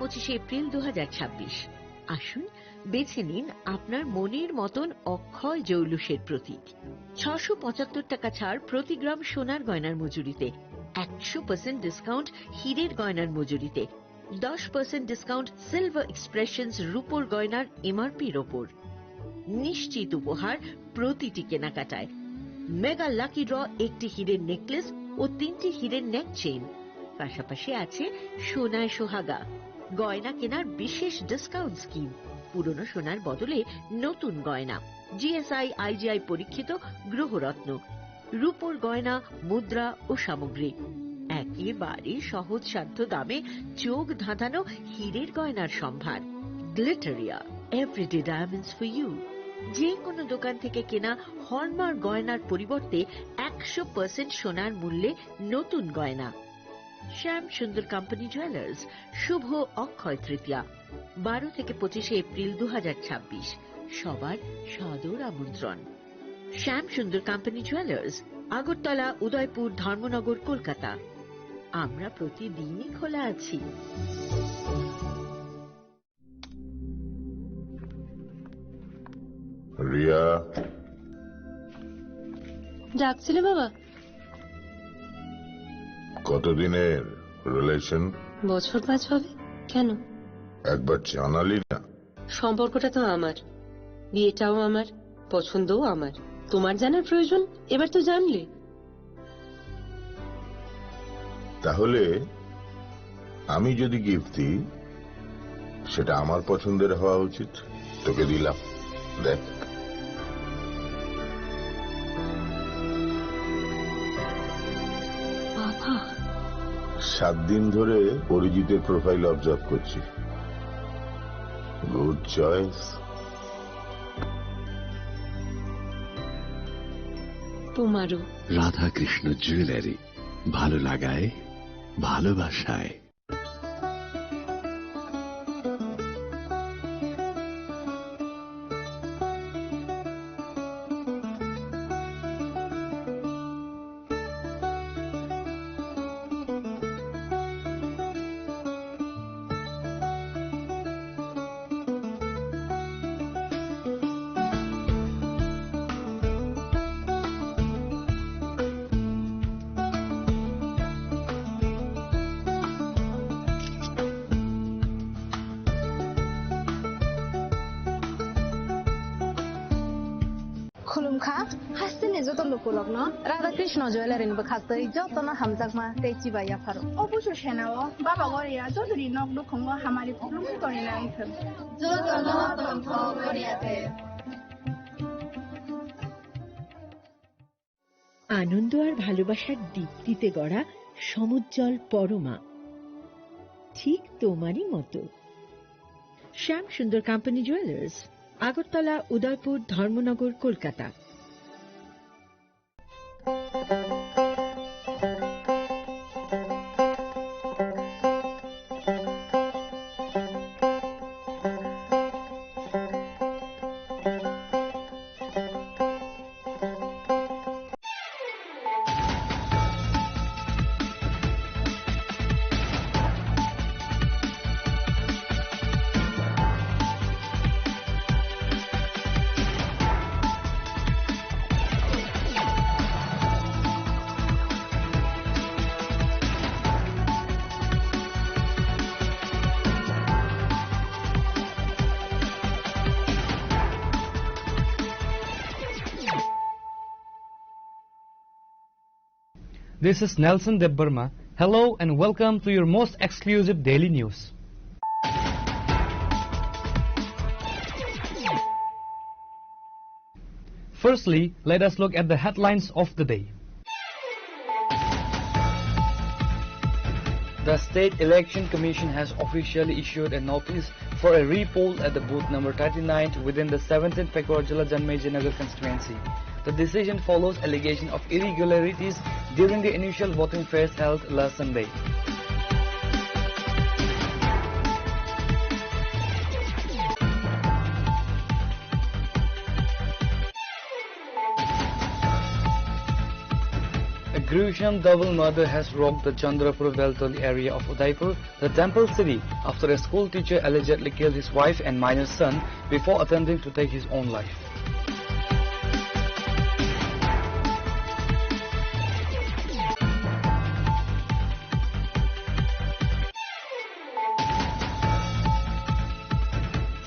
25 April 2026। আসুন বেছে নিন আপনার মনের মতন অক্ষয় জৌলুসের প্রতীক। 675 টাকা ছাড় প্রতি গ্রাম সোনার গয়নার মজুরিতে, 100% ডিসকাউন্ট হীরের গয়নার মজুরিতে, 10% ডিসকাউন্ট সিলভার এক্সপ্রেশনস রূপোর গয়নার এমআরপির ওপর। নিশ্চিত উপহার প্রতিটি কেনাকাটায়। মেগা লাকি ড্র একটি হীরের নেকলেস ও 3টি হীরের নেক চেইন। পাশাপাশি আছে সোনায় সোহাগা গয়না কেনার বিশেষ ডিসকাউন্ট স্কিম। পুরনো সোনার বদলে নতুন গয়না, জিএসআই আইজিআই পরীক্ষিত গ্রহরত্ন, রূপোর গয়না, মুদ্রা ও সামগ্রী। একেবারে সহজসাধ্য দামে চোখ ধাঁধানো হীরের গয়নার সম্ভার। Glitteria, everyday diamonds for you. যে কোনো দোকান থেকে কেনা হলমার্ক গয়নার পরিবর্তে 100% সোনার মূল্যে নতুন গয়না। শ্যাম সুন্দর কোম্পানি জুয়েলার্স, শুভ অক্ষয় তৃতীয়া, 12 থেকে 25 এপ্রিল 2026। সবার সাদর আমন্ত্রণ। শ্যাম সুন্দর কোম্পানি জুয়েলার্স, আগরতলা, উদয়পুর, ধর্মনগর, কলকাতা। আমরা প্রতিদিনই খোলা আছি। রিয়া, ডাকছিলে বাবা? কতদিনের রিলেশন? বছর 5 হবে। কেন? একবার জানালি না? সম্পর্কটা তো আমার, বিয়েটাও আমার, পছন্দও আমার। তোমার জানার প্রয়োজন এবার তো জানলে। তাহলে আমি যদি গিফট দিই সেটা আমার পছন্দের হওয়া উচিত। তোকে দিলাম, দেখ। বাবা, 7 দিন ধরে অরিজিতের প্রোফাইল অবজার্ভ করছি। Good choice. তোমারও। রাধাকৃষ্ণ জুয়েলারি, ভালো লাগায় ভালোবাসায়। खुलुमखा हासिनि जतन लुकुलग्न राधाकृष्ण ज्वेलारिनिबो खासै जतन हामजाकमा तेचिबा याफारो অবশ্য সেনাও বাবা গরিয়া যদি নক দুখঙ্গ হামারি খুলুম করে না আইছেন जतन तंथ गरियाते। আনন্দ আর ভালোবাসার দীপ্তিতে গড়া সমুজ্জ্বল পরমা, ঠিক তোমারই মতো। শ্যাম সুন্দর company jewellers, Agartala, Udaipur, Dharmanagar, Kolkata. This is Nelson Debbarma. Hello and welcome to your most exclusive daily news. Firstly, let us look at the headlines of the day. The State Election Commission has officially issued a notice for a re-poll at the booth number 39 within the 17th Pekorjala Janmejinagar constituency. The decision follows allegation of irregularities during the initial voting phase held last Sunday. A gruesome double murder has rocked the Chandrapur Beltoli area of Udaipur, the temple city, after a school teacher allegedly killed his wife and minor son before attempting to take his own life.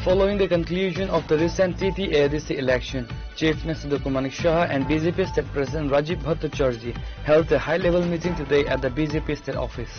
Following the conclusion of the recent TT-ADC election, Chief Minister Dr. Manik Shah and BJP State President Rajiv Bhattacharjee held a high-level meeting today at the BJP State Office.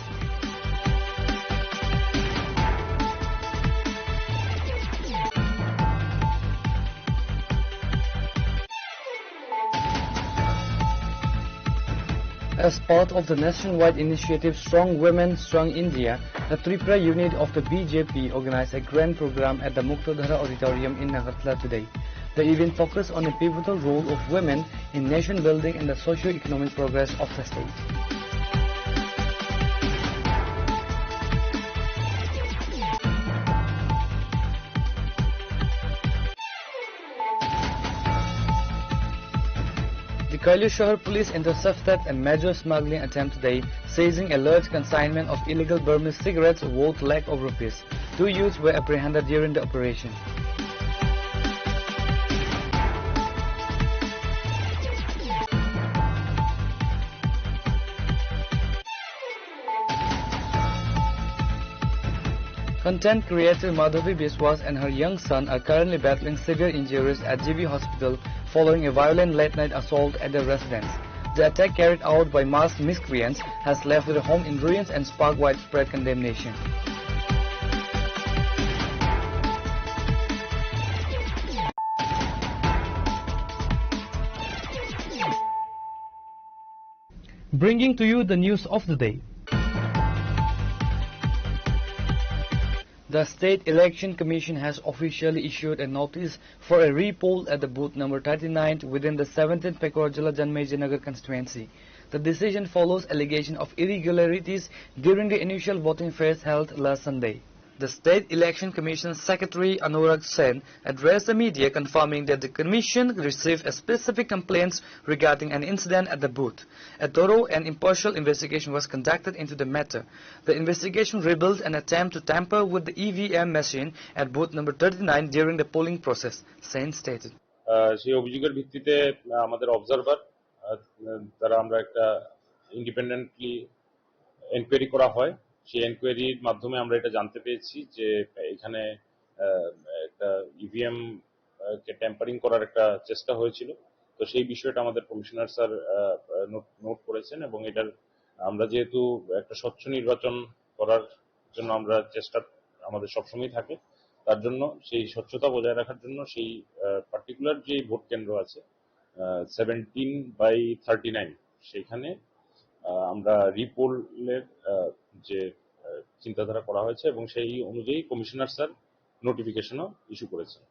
As part of the nationwide initiative Strong Women, Strong India, the Tripura unit of the BJP organized a grand program at the Muktadhara Auditorium in Nagartala today. The event focused on the pivotal role of women in nation building and the socio-economic progress of the state. The Kailasahar police intercepted a major smuggling attempt today, seizing a large consignment of illegal Burmese cigarettes worth lakhs of rupees. 2 youths were apprehended during the operation. Content creator Madhavi Biswas and her young son are currently battling severe injuries at GB Hospital following a violent late-night assault at their residence. The attack carried out by masked miscreants has left their home in ruins and sparked widespread condemnation. Bringing to you the news of the day. The State Election Commission has officially issued a notice for a re-poll at the booth number 39 within the 17th Pekorajala Janmejia Nagar constituency. The decision follows allegation of irregularities during the initial voting phase held last Sunday. The State Election Commission Secretary Anurag Sen addressed the media confirming that the Commission received specific complaints regarding an incident at the booth. A thorough and impartial investigation was conducted into the matter. The investigation revealed an attempt to tamper with the EVM machine at booth number 39 during the polling process, Sen stated. সেই অভিযোগের ভিত্তিতে আমাদের observer দ্বারা আমরা একটা independently enquiry করা হয়। সেই এনকোয়ারির মাধ্যমে আমরা এটা জানতে পেরেছি যে এখানে একটা ইভিএম কে ট্যাম্পারিং করার একটা চেষ্টা হয়েছিল। তো সেই বিষয়টা আমাদের কমিশনার স্যার নোট করেছেন এবং এটার আমরা যেহেতু একটা স্বচ্ছ নির্বাচন করার জন্য আমরা চেষ্টা আমাদের সবসময় থাকে, তার জন্য সেই স্বচ্ছতা বজায় রাখার জন্য সেই পার্টিকুলার যে ভোট কেন্দ্র আছে 17/39 সেখানে আমরা রিপোলের যে চিন্তাধারা করা হয়েছে এবং সেই অনুযায়ী কমিশনার স্যার নোটিফিকেশনও ইস্যু করেছেন।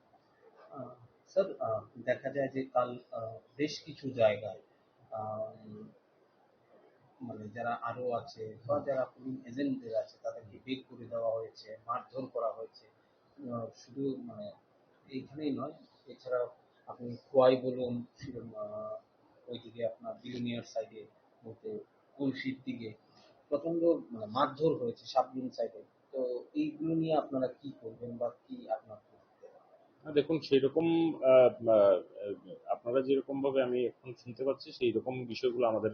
স্যার দেখা যায় যে কাল বেশ কিছু জায়গায় মানে যারা আরো আছে বা যারা পুলিং এজেন্টদের আছে তাদেরকে বের করে দেওয়া হয়েছে, মারধর করা হয়েছে। শুধু মানে এইখানেই নয়, এছাড়াও আপনি খোয়াই বলুন, ওইদিকে আপনার বিলিনিয়ার সাইডে বলতে কলসির দিকে প্রচন্ড মানে মারধর হয়েছে সাবলিন সাইডে। তো এইগুলো নিয়ে আপনারা কি করবেন বা কি আপনার? দেখুন, সেই রকম আপনারা যেরকম ভাবে আমি এখন শুনতে পাচ্ছি সেই রকম বিষয়গুলো আমাদের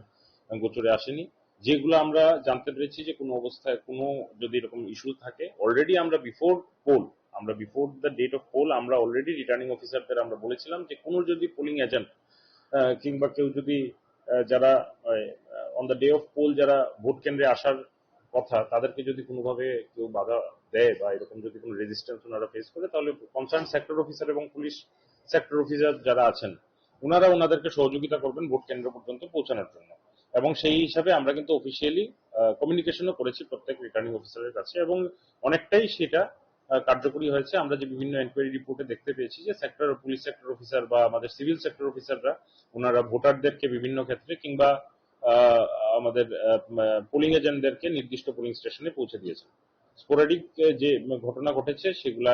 গোচরে আসেনি। যেগুলো আমরা জানতে পেরেছি যে কোনো অবস্থায় কোনো যদি এরকম ইস্যু থাকে, অলরেডি আমরা before the date of poll আমরা অলরেডি রিটার্নিং অফিসারদের আমরা বলেছিলাম যে কোনো যদি পোলিং এজেন্ট কিংবা কেউ যদি যারা on the day of poll যারা ভোট কেন্দ্রে আসার কথা তাদেরকে যদি কোনোভাবে কেউ বাধা দেয় বা এরকম যদি কোনো রেজিস্ট্যান্স ওনারা ফেস করে, তাহলে কনসার্ন সেক্টর অফিসার এবং পুলিশ সেক্টর অফিসার যারা আছেন ওনারা ওনাদেরকে সহযোগিতা করবেন ভোট কেন্দ্র পর্যন্ত পৌঁছানোর জন্য। এবং সেই হিসাবে আমরা কিন্তু অফিসিয়ালি কমিউনিকেশনও করেছি প্রত্যেক রিটার্নিং অফিসারের কাছে এবং অনেকটাই সেটা কার্যকরী হয়েছে। আমরা যে বিভিন্ন এনকোয়ারি রিপোর্টে দেখতে পেয়েছি যে পুলিশ সেক্টর অফিসার বা আমাদের সিভিল সেক্টর অফিসাররা ওনারা ভোটারদেরকে বিভিন্ন ক্ষেত্রে কিংবা আমাদের পোলিং এজেন্টদেরকে নির্দিষ্ট পোলিং স্টেশনে পৌঁছে দিয়েছেন। স্পোরাডিক যে ঘটনা ঘটেছে সেগুলা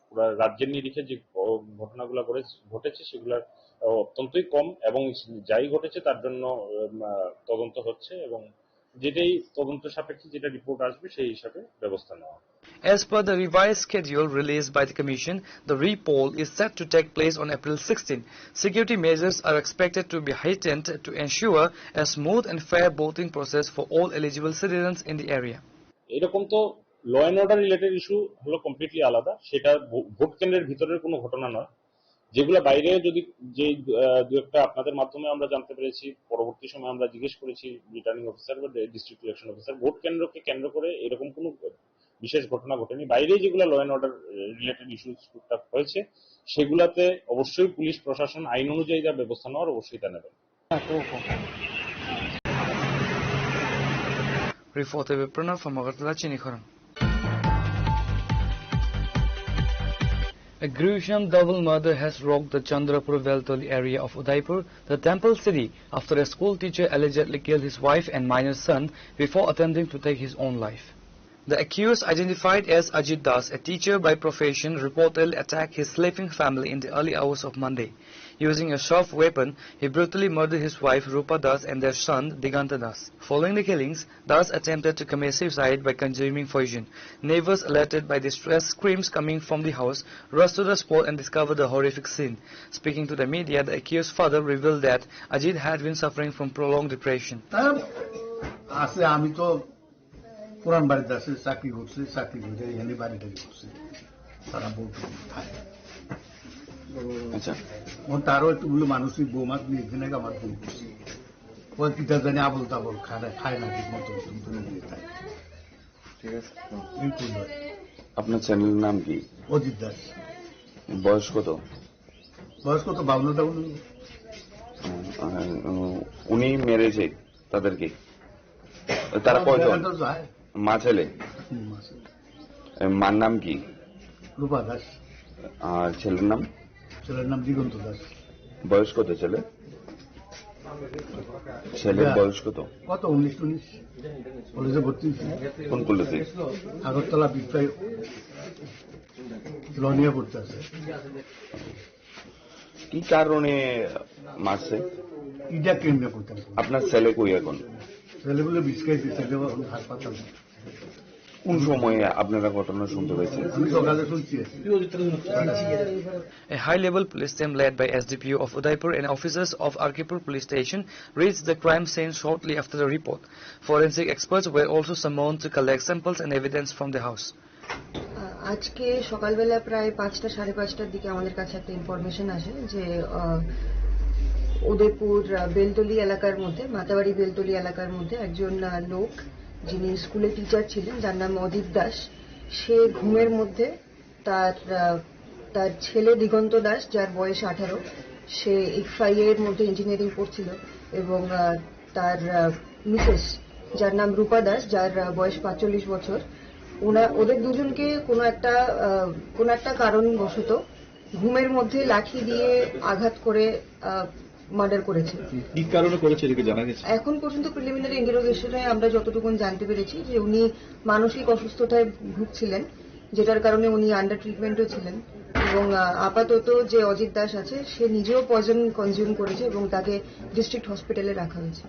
পুরো রাজ্যের নিরিখে যে ঘটনাগুলো ঘটেছে সেগুলার অত্যন্তই কম, এবং যাই ঘটেছে তার জন্য তদন্ত হচ্ছে, এবং যেটাই তদন্ত সাপেক্ষে যেটা রিপোর্ট আসবে সেই হিসাবে ব্যবস্থা নেওয়া। As per the revised schedule released by the Commission, the re-poll is set to take place on April 16. Security measures are expected to be heightened to ensure a smooth and fair voting process for all eligible citizens in the area. এরকম তো law and order related issue হলো completely আলাদা, সেটা vote কেন্দ্রের ভিতরের কোনো ঘটনা নয়। যেগুলো বাইরে যদি যে দু একটা আপনাদের মাধ্যমে আমরা জানতে পেরেছি, পরবর্তী সময় আমরা জিজ্ঞেস করেছি রিটার্নিং অফিসার বা ডিস্ট্রিক্ট ইলেকশন অফিসার, ভোট কেন্দ্রকে কেন্দ্র করে এরকম কোনো বিশেষ ঘটনা ঘটেনি। বাইরে যেগুলো law and order related issue টুকটাক হয়েছে সেগুলাতে অবশ্যই পুলিশ প্রশাসন আইন অনুযায়ী যা ব্যবস্থা নেওয়ার অবশ্যই তা নেবেন। Reporter Pranav from Agartala, Chinikhoran. A gruesome double murder has rocked the Chandrapur Veltoli area of Udaipur, the temple city, after a school teacher allegedly killed his wife and minor son before attempting to take his own life. The accused, identified as Ajit Das, a teacher by profession, reportedly attacked his sleeping family in the early hours of Monday. Using a sharp weapon, he brutally murdered his wife Rupa Das and their son Diganta Das. Following the killings, Das attempted to commit suicide by consuming poison. Neighbors, alerted by distressed screams coming from the house, rushed to the spot and discovered the horrific scene. Speaking to the media, the accused father revealed that Ajit had been suffering from prolonged depression. পুরান বাড়িতে আছে, চাকরি করছে, চাকরি করে এনে বাড়ি টাড়ি করছে, তারা বউ খায়। তারও একটুগুলো মানসিক বৌমাত নিয়ে এখানে আমার বউ করছে, ওই পিতা জানি আবল তাবল খায় না ঠিক মতো, খায়। ঠিক আছে, আপনার চ্যানেলের নাম কি? অজিত দাস। বয়স কত? বয়স কত? 52। উনি মেরেছে তাদেরকে? তারা কয়জন? মা ছেলে? মার নাম কি? রূপা দাস। আর ছেলের নাম? ছেলের নাম দিগন্ত দাস। বয়স কত ছেলে? ছেলের বয়স কত? কত? 19 কলেজে ভর্তি। কোন কলেজে? আগরতলা বিক্রয় লনিয়া পড়তে আছে। কি কারণে মারছে? ইটা কেন্দ্র করতে। আপনার ছেলে কই এখন? ছেলেগুলো বিস্কাইতে, ছেলে হাসপাতাল। কোন সময়ে আপনারা ঘটনা শুনতে পেয়েছেন? আমি সকালে শুনছি। A high-level police team led by SDPO of Udaipur and officers of Arkipur police station reached the crime scene shortly after the report. Forensic experts were also summoned to collect samples and evidence from the house. আজকে সকালবেলা প্রায় 5টা সাড়ে 5টার দিকে আমাদের কাছে একটা information আসে যে উদয়পুর বেলতলি এলাকার মধ্যে, মাতাবাড়ি বেলতলি এলাকার মধ্যে একজন লোক যিনি স্কুলে টিচার ছিলেন, যার নাম অজিত দাস, সে ঘুমের মধ্যে তার ছেলে দিগন্ত দাস, যার বয়স 18, সে ইকফাই এর মধ্যে ইঞ্জিনিয়ারিং পড়ছিল, এবং তার মিসেস যার নাম রূপা দাস, যার বয়স 45 বছর, ওদের দুজনকে কোনো একটা কারণবশত ঘুমের মধ্যে লাঠি দিয়ে আঘাত করে মার্ডার করেছে। কি কারণে করেছে এদিকে জানা গেছে? এখন পর্যন্ত প্রিলিমিনারি ইন্টারোগেশনে আমরা যতটুকু জানতে পেরেছি যে উনি মানসিক অসুস্থতায় ভুগছিলেন, যেটার কারণে উনি আন্ডার ট্রিটমেন্টও ছিলেন, এবং আপাতত যে অজিত দাস আছে সে নিজেও পয়জন কনজিউম করেছে এবং তাকে ডিস্ট্রিক্ট হসপিটালে রাখা হয়েছে।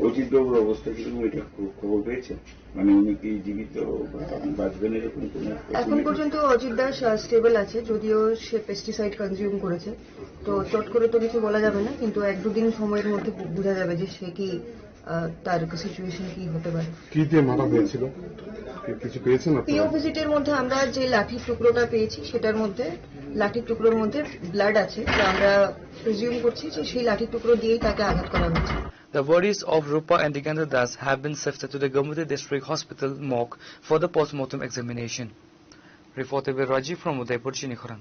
অজিত বাবুর অবস্থা কি খবর পেয়েছে? মানে উনি কি জীবিত বাঁচবেন এরকম? এখন পর্যন্ত অজিত দাস স্টেবল আছে, যদিও সে পেস্টিসাইড কনজিউম করেছে, তো চট করে তো কিছু বলা যাবে না, কিন্তু 1-2 দিন সময়ের মধ্যে বোঝা যাবে যে সে কি, তার সিচুয়েশন কি হতে পারে। কি দিয়ে মারা হয়েছিল কিছু পেয়েছেন? পিও ভিজিটের মধ্যে আমরা যে লাঠির টুকরোটা পেয়েছি সেটার মধ্যে, লাঠির টুকরোর মধ্যে ব্লাড আছে, তো আমরা প্রিজিউম করছি যে সেই লাঠির টুকরো দিয়েই তাকে আঘাত করা হয়েছে। The bodies of Rupa and Diganta Das have been shifted to the Gomati District Hospital morgue for the post-mortem examination. Reported by Rajiv from Udaipur, Chinikhoran.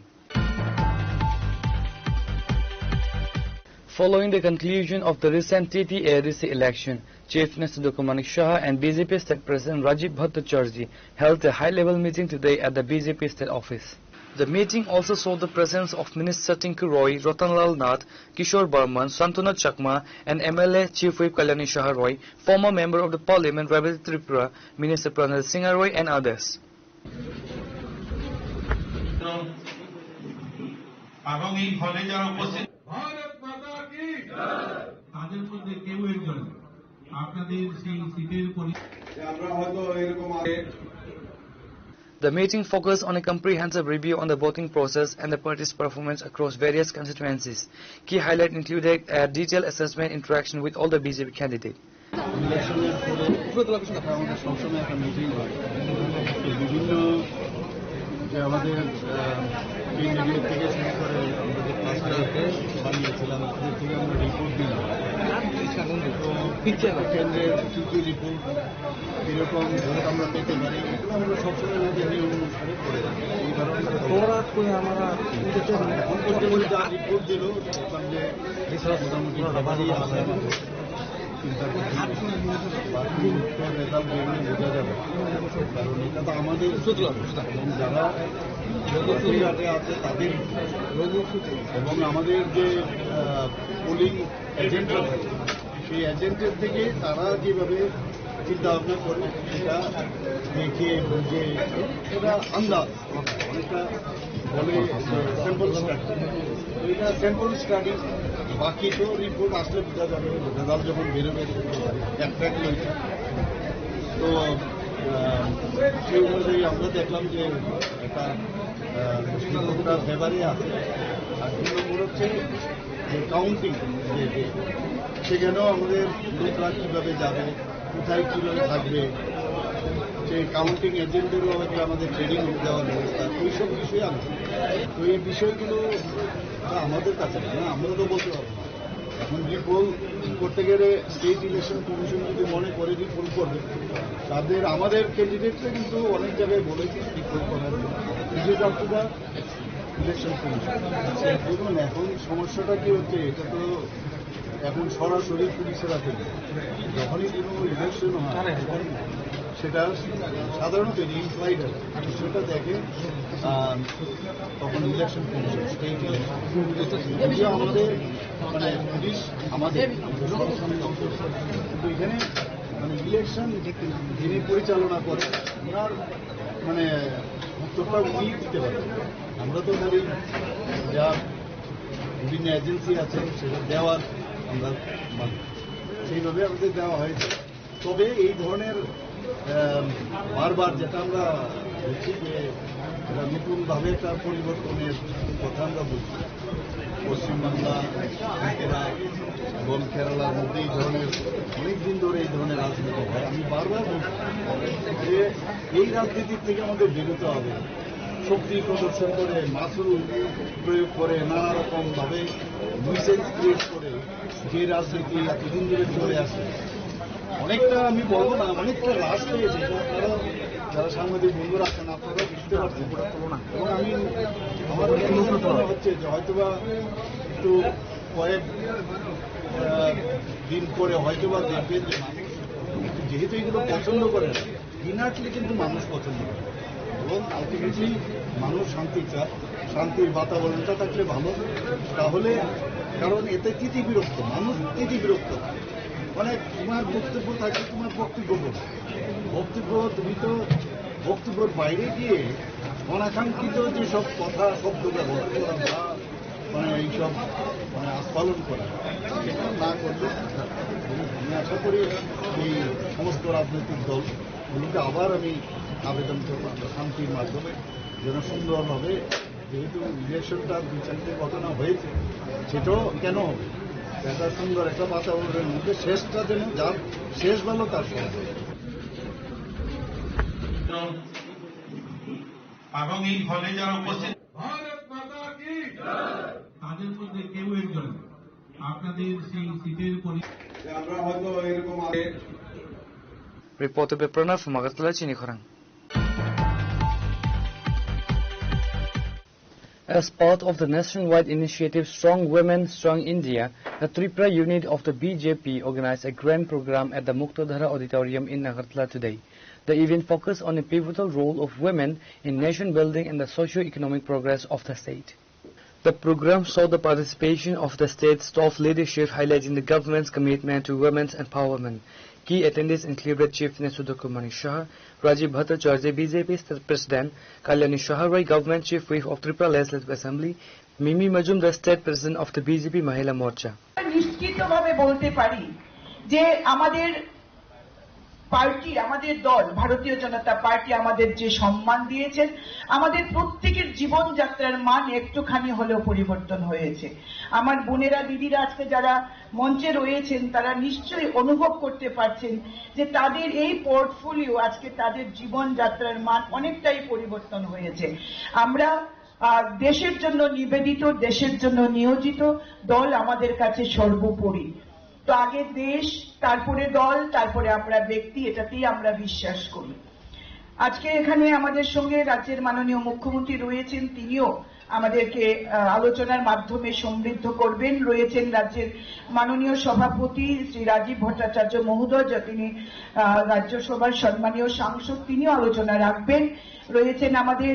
Following the conclusion of the recent TT-ADC election, Chief Minister Dr. Manik Shah and BJP State President Rajiv Bhattacharjee held a high-level meeting today at the BJP State Office. The meeting also saw the presence of Minister Tinku Roy, Ratanlal Nath, Kishore Barman, Santuna Chakma, and MLA Chief Whip Kalyani Shah Roy, former Member of the Parliament Ravi Tripura, Minister Pranal Singh Roy, and others. এবং এই ফলে যারা উপস্থিত তাদের মধ্যে কেউ একজন আপনাদের সেই সিটের আমরা হয়তো এরকম The meeting focused on a comprehensive review on the voting process and the party's performance across various constituencies. Key highlights included a detailed assessment interaction with all the BJP candidates. আমাদের সবসময় একটা মিটিং হয় বিভিন্ন যে আমাদের কেন্দ্রীয় থেকে শুরু করে আমরা যে ক্লাস্টারকে বানিয়েছিলাম তাদের থেকে আমরা রিপোর্ট দিলাম তো কেন্দ্রের কী কী রিপোর্ট কীরকম ভোট আমরা পেতে পারি এগুলো আমরা সবসময় আমাদের নিয়ম অনুসারে করে রাখি এই ধরনের আমরা এখন পর্যন্ত যা রিপোর্ট দিল দেখলাম যে মোটামুটি সবারই আছে চিন্তা করছি বাকি রেজাল্ট বেরোলে বোঝা যাবে কারণ এটা তো আমাদের এবং যারা আছে তাদের এবং আমাদের যে পোলিং এজেন্টরা থাকে সেই এজেন্টের থেকে তারা যেভাবে চিন্তা ভাবনা করে সেটা দেখে বুঝে এটা আন্দাজ অনেকটা বলে স্যাম্পল স্টাডি তো এটা স্যাম্পল স্টাডি বাকি তো রিপোর্ট আসলে বোঝা যাবে রেজাল্ট যখন বেরোবে একট্রাক্টলি ওইটা তো সেই অনুযায়ী আমরা দেখলাম যে একটা রিপোর্টটা ফেভারে আছে আর 2 নম্বর হচ্ছে যে কাউন্টিং সেখানেও আমাদের লোকরা কীভাবে যাবে কোথায় কীভাবে থাকবে সেই কাউন্টিং এজেন্টদেরও হয়তো আমাদের ট্রেনিং দেওয়ার ব্যবস্থা ওইসব বিষয়ে আমি তো এই বিষয়গুলো আমাদের কাছে না আমরা তো বলতে পারবো এখন রিপোল করতে গেলে স্টেট ইলেকশন কমিশন যদি মনে করে রিপোল করবে তাদের আমাদের ক্যান্ডিডেটরা কিন্তু অনেক জায়গায় বলেছে রিপোল করার জন্য বিশেষ আপনারা ইলেকশন কমিশন দেখুন এখন সমস্যাটা কি হচ্ছে এটা তো এখন সরাসরি পুলিশের হাতে যখনই কোনো ইলেকশন হয় সেটা সাধারণত ইনফ্লাইট বিষয়টা দেখে তখন ইলেকশন কমিশন স্টেট ইলেকশন যদিও আমাদের মানে পুলিশ আমাদের কিন্তু এখানে মানে ইলেকশন যিনি পরিচালনা করে ওনার মানে উত্তরটা উনি দিতে পারেন আমরা তো খালি যা বিভিন্ন এজেন্সি আছে সেটা দেওয়ার আমরা সেইভাবে আমাদের দেওয়া হয়েছে তবে এই ধরনের বারবার যেটা আমরা বলছি যে এটা নতুনভাবে একটা পরিবর্তনের কথা আমরা বলছি পশ্চিমবাংলা ত্রিপুরা এবং কেরালার মধ্যে এই ধরনের অনেকদিন ধরে এই ধরনের রাজনীতি হয় আমি বারবার বলছি যে এই রাজনীতির থেকে আমাদের বেরোতে হবে শক্তি প্রদর্শন করে মাসুল প্রয়োগ করে নানা রকমভাবে নিউসেন্স ক্রিয়েট করে যে রাজনীতি এতদিন ধরে চলে আসে অনেকটা আমি বলবো না অনেকটা হ্রাস পেয়েছে আপনারা যারা সাংবাদিক বন্ধুরা আছেন আপনারা বুঝতে পারছেন এবং আমি আমার মনে হচ্ছে যে হয়তোবা একটু কয়েক দিন পরে হয়তোবা দেখবেন যে মানুষ যেহেতু এগুলো পছন্দ করে না ইনার্টলি কিন্তু মানুষ পছন্দ করে এবং আলটিমেটলি মানুষ শান্তি চায় শান্তির বাতাবরণটা থাকলে ভালো তাহলে কারণ এতে তিতিবিরক্ত মানুষ তিতিবিরক্ত মানে তোমার বক্তব্য থাকে তোমার বক্তব্য তুমি তো বক্তব্যের বাইরে গিয়ে অনাকাঙ্ক্ষিত যেসব কথা শব্দ ব্যবহার করা বা মানে এইসব মানে আস্ফালন করা সেটা না করলে আমি আশা করি এই সমস্ত রাজনৈতিক দল এগুলোকে আবার আমি আবেদন করব শান্তির মাধ্যমে যেন সুন্দরভাবে যেহেতু ইলেকশনটা 2-4টে ঘটনা হয়েছে সেটাও কেন হবে একটা সুন্দর একটা বাতাবরণের মধ্যে শেষটা যেন যার শেষ ভালো তার সহজ এবং এই হলে যারা উপস্থিত তাদের মধ্যে কেউ একজন আপনাদের সেই সিটের আমরা হয়তো এরকম Reported by Pranav from Agartala, Chinikhorang. As part of the nationwide initiative Strong Women, Strong India, the Tripura unit of the BJP organized a grand program at the Muktadhara Auditorium in Agartala today. The event focused on the pivotal role of women in nation building and the socio-economic progress of the state. The program saw the participation of the state's top leadership highlighting the government's commitment to women's empowerment. Key attendees included Chief Minister Kumani Shah, Rajiv Bhattacharya, BJP State President, Kalyani Shaharai, Government Chief Whip of Tripura Legislative Assembly, Mimi Majumdar, State President of the BJP Mahila Morcha. নিশ্চিতভাবে বলতে পারি যে আমাদের party, আমাদের দল ভারতীয় জনতা party আমাদের যে সম্মান দিয়েছেন, আমাদের প্রত্যেকের জীবনযাত্রার মান একটুখানি হলেও পরিবর্তন হয়েছে। আমার বোনেরা, দিদিরা আজকে যারা মঞ্চে রয়েছেন তারা নিশ্চয়ই অনুভব করতে পারছেন যে তাদের এই পোর্টফোলিও আজকে তাদের জীবনযাত্রার মান অনেকটাই পরিবর্তন হয়েছে। আমরা দেশের জন্য নিবেদিত, দেশের জন্য নিয়োজিত দল আমাদের কাছে সর্বোপরি। তো আগে দেশ, তারপরে দল, তারপরে আমরা ব্যক্তি, এটাতেই আমরা বিশ্বাস করি। আজকে এখানে আমাদের সঙ্গে রাজ্যের মাননীয় মুখ্যমন্ত্রী রয়েছেন, তিনিও আমাদেরকে আলোচনার মাধ্যমে সমৃদ্ধ করবেন। রয়েছেন রাজ্যের মাননীয় সভাপতি শ্রী রাজীব ভট্টাচার্য মহোদয়, তিনি রাজ্যসভার সম্মানীয় সাংসদ, তিনিও আলোচনা রাখবেন। রয়েছেন আমাদের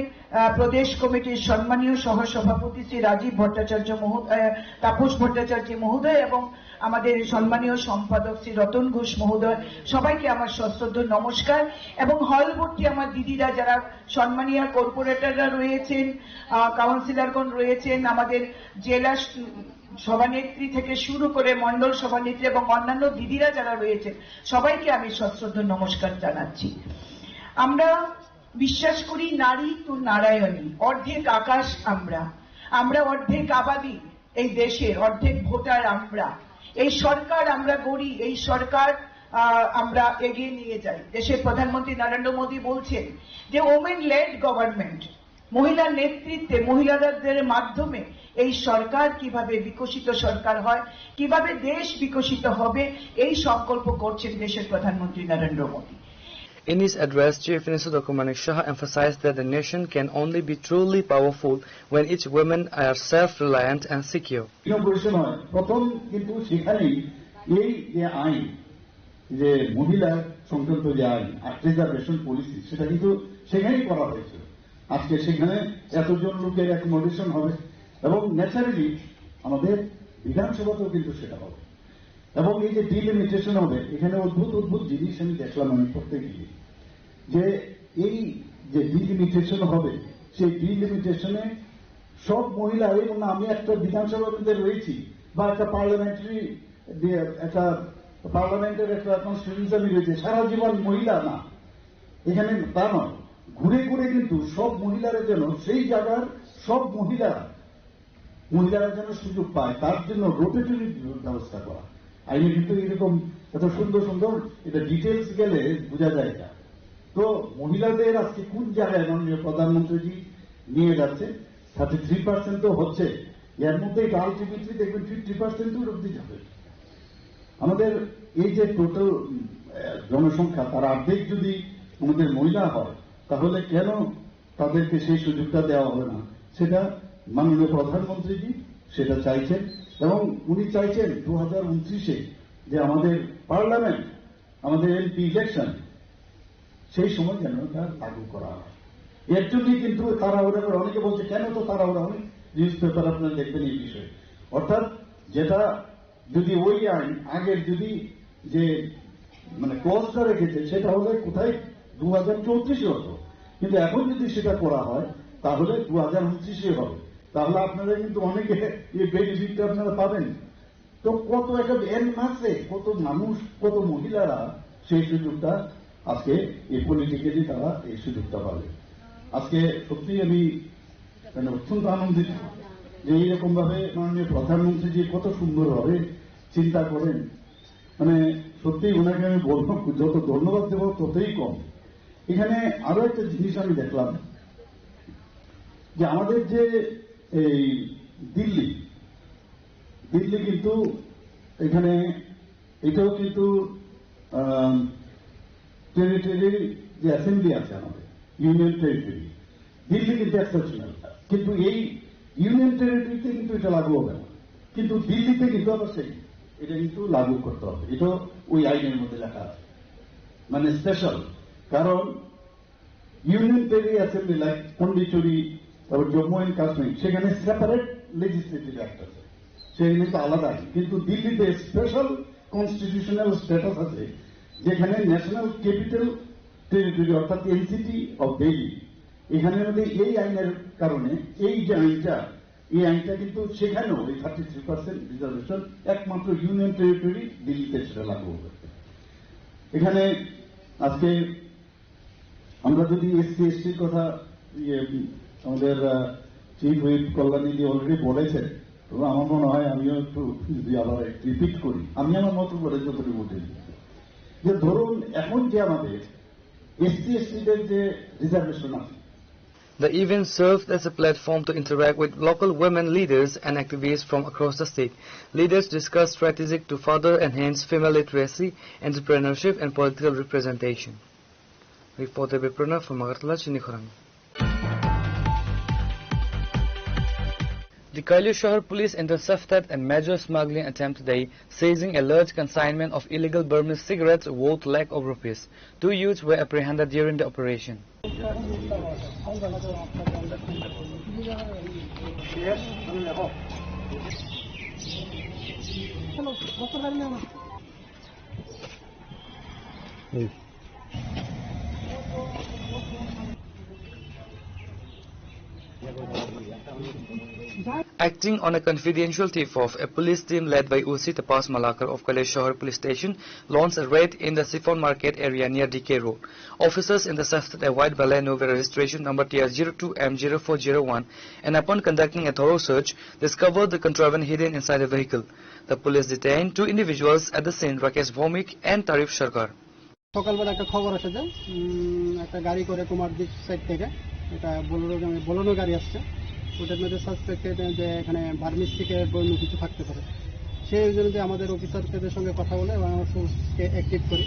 প্রদেশ কমিটির সম্মানীয় সহসভাপতি শ্রী রাজীব ভট্টাচার্য মহোদয়, তাপস ভট্টাচার্য মহোদয় এবং আমাদের সম্মানীয় সম্পাদক শ্রী রতন ঘোষ মহোদয়। সবাইকে আমার সশ্রদ্ধ নমস্কার। এবং হল ভর্তি আমার দিদিরা, যারা সম্মানীয় কর্পোরেটররা রয়েছেন, কাউন্সিলরগণ রয়েছেন, আমাদের জেলা সভানেত্রী থেকে শুরু করে মন্ডল সভানেত্রী এবং অন্যান্য দিদিরা যারা রয়েছেন, সবাইকে আমি সশ্রদ্ধ নমস্কার জানাচ্ছি। আমরা বিশ্বাস করি নারী তো নারায়ণী, অর্ধেক আকাশ আমরা অর্ধেক আবাদী এই দেশের, অর্ধেক ভোটার আমরা। এই সরকার আমরা গড়ি, এই সরকার আমরা এগিয়ে নিয়ে যাই। দেশের প্রধানমন্ত্রী নরেন্দ্র মোদী বলছেন যে ওমেন লেড গভর্নমেন্ট, মহিলার নেতৃত্বে, মহিলাদের মাধ্যমে এই সরকার কিভাবে বিকশিত সরকার হয়, কিভাবে দেশ বিকশিত হবে, এই সংকল্প করছেন দেশের প্রধানমন্ত্রী Narendra Modi. In his address, Chief Minister Dr. Manik Shah emphasized that the nation can only be truly powerful when each women are self-reliant and secure. প্রথম কিন্তু সেখানেই এই যে আইন, যে মহিলা সংক্রান্ত যে আইন, রিজার্ভেশন পলিসি, সেটা কিন্তু সেখানেই করা হয়েছিল। আজকে সেখানে এতজন লোকের অ্যাকোমোডেশন হবে এবং ন্যাচারালি আমাদের বিধানসভাতেও কিন্তু সেটা হবে। এবং এই যে ডিলিমিটেশন হবে, এখানে অদ্ভুত অদ্ভুত জিনিস আমি দেখলাম আমি পড়তে গিয়ে, যে এই যে ডিলিমিটেশন হবে, সেই ডিলিমিটেশনে সব মহিলা, এবং আমি একটা বিধানসভার মধ্যে রয়েছি বা একটা পার্লামেন্টের একটা কনস্টিটিউয়েন্সি আমি রয়েছে, সারা জীবন মহিলা না, এখানে তা নয়। ঘুরে ঘুরে কিন্তু সব মহিলারা যেন সেই জায়গার সব মহিলারা যেন সুযোগ পায়, তার জন্য রোটেটরি ব্যবস্থা করা। আইনে কিন্তু এরকম এত সুন্দর সুন্দর, এটা ডিটেলস গেলে বোঝা যায় না। তো মহিলাদের আজকে কোন জায়গায় মাননীয় প্রধানমন্ত্রীজি নিয়ে যাচ্ছে, 33% তো হচ্ছে, এর মধ্যে এটা আলটিমেটলি দেখবেন 50% অব্দি যাবে। আমাদের এই যে টোটাল জনসংখ্যা, তার অর্ধেক যদি আমাদের মহিলা হয়, তাহলে কেন তাদেরকে সেই সুযোগটা দেওয়া হবে না? সেটা মাননীয় প্রধানমন্ত্রীজি সেটা চাইছেন এবং উনি চাইছেন 2029-এ যে আমাদের পার্লামেন্ট, আমাদের এমপি ইলেকশন, সেই সময় যেন তা লাগু করা হয়। এর জন্যই কিন্তু তাড়াহুড়া করে, অনেকে বলছে কেন তো তাড়াহুড়া, অনেক নিউজ পেপার আপনারা দেখবেন এই বিষয়ে। অর্থাৎ যেটা যদি ওই আইন আগের যদি যে মানে ক্লজটা রেখেছে, সেটা হলে কোথায় 2034-এ হতো, কিন্তু এখন যদি সেটা করা হয় তাহলে 2029-এ হবে। তাহলে আপনারা কিন্তু অনেকে এই বেনিফিটটা আপনারা পাবেন। তো কত একটা এর মাসে কত মানুষ, কত মহিলারা সেই সুযোগটা আজকে এই পলিটিক্যালি তারা এই সুযোগটা পাবে। আজকে সত্যি আমি অত্যন্ত আনন্দিত যে এইরকম ভাবে মাননীয় প্রধানমন্ত্রী যে কত সুন্দরভাবে চিন্তা করেন। মানে সত্যি ওনাকে আমি বলবো, যত ধন্যবাদ দেব ততই কম। এখানে আরো একটা জিনিস আমি দেখলাম যে আমাদের যে এই দিল্লি কিন্তু এখানে এটাও কিন্তু টেরিটরি যে অ্যাসেম্বলি আছে আমাদের, ইউনিয়ন টেরিটরি, দিল্লি কিন্তু এক্সেপশনাল। কিন্তু এই ইউনিয়ন টেরিটরিতে কিন্তু এটা লাগু হবে না, কিন্তু দিল্লিতে কিন্তু আবার সেই এটা কিন্তু লাগু করতে হবে। এটা ওই আইনের মধ্যে লেখা আছে, মানে স্পেশাল। কারণ union territory assembly like Pondicherry, তারপর জম্মু অ্যান্ড কাশ্মীর, সেখানে সেপারেট লেজিসলেটিভ অ্যাক্ট আছে, সেখানে তো আলাদা। কিন্তু দিল্লিতে স্পেশাল কনস্টিটিউশনাল স্ট্যাটাস আছে, যেখানে ন্যাশনাল ক্যাপিটাল টেরিটরি অর্থাৎ এনসিটি অফ দিল্লি, এখানের মধ্যে এই আইনের কারণে এই যে আইনটা এই আইনটা কিন্তু সেখানেও এই 33% রিজার্ভেশন একমাত্র ইউনিয়ন টেরিটরি দিল্লিতে সেটা লাগু হবে। এখানে আজকে আমরা যদি এসসি এসটির কথা আমাদের চিফ হুইপ কল্যাণী অলরেডি বলেছেন, তবে আমার মনে হয় আমিও একটু যদি আবার রিপিট করি, আমি আমার মতো করে যতটুকু বলি যে ধরুন এখন যে আমাদের এসসি এসটিদের যে রিজার্ভেশন আছে, The event served as a platform to interact with local women leaders and activists from across the state. Leaders discussed strategies to further enhance female literacy, entrepreneurship and political representation. Reporter Biprana from Agartala, Chinikhorang. The Kailasahar police intercepted a major smuggling attempt today, seizing a large consignment of illegal Burmese cigarettes worth lakhs of rupees. 2 youths were apprehended during the operation. Acting on a confidential tip-off, a police team led by UC Tapas Malakar of Kailasahar police station launched a raid in the Siphon market area near DK Road. Officers intercepted a white Baleno with registration number TR02M0401 and upon conducting a thorough search, discovered the contraband hidden inside the vehicle. The police detained 2 individuals at the scene, Rakesh Bhomik and Tarif Sharkar. সকালবেলা একটা খবর আসে যে একটা গাড়ি করে কুমার দিক side থেকে এটা বোলেরো গাড়ি আসছে, ওটার মধ্যে সাসপেক্টেড যে এখানে বার্মিজ থেকে বন্য কিছু থাকতে পারে। সেই জন্য যে আমাদের অফিসারদের সঙ্গে কথা বলে এবং আমরা সোর্সকে অ্যাক্টিভ করি,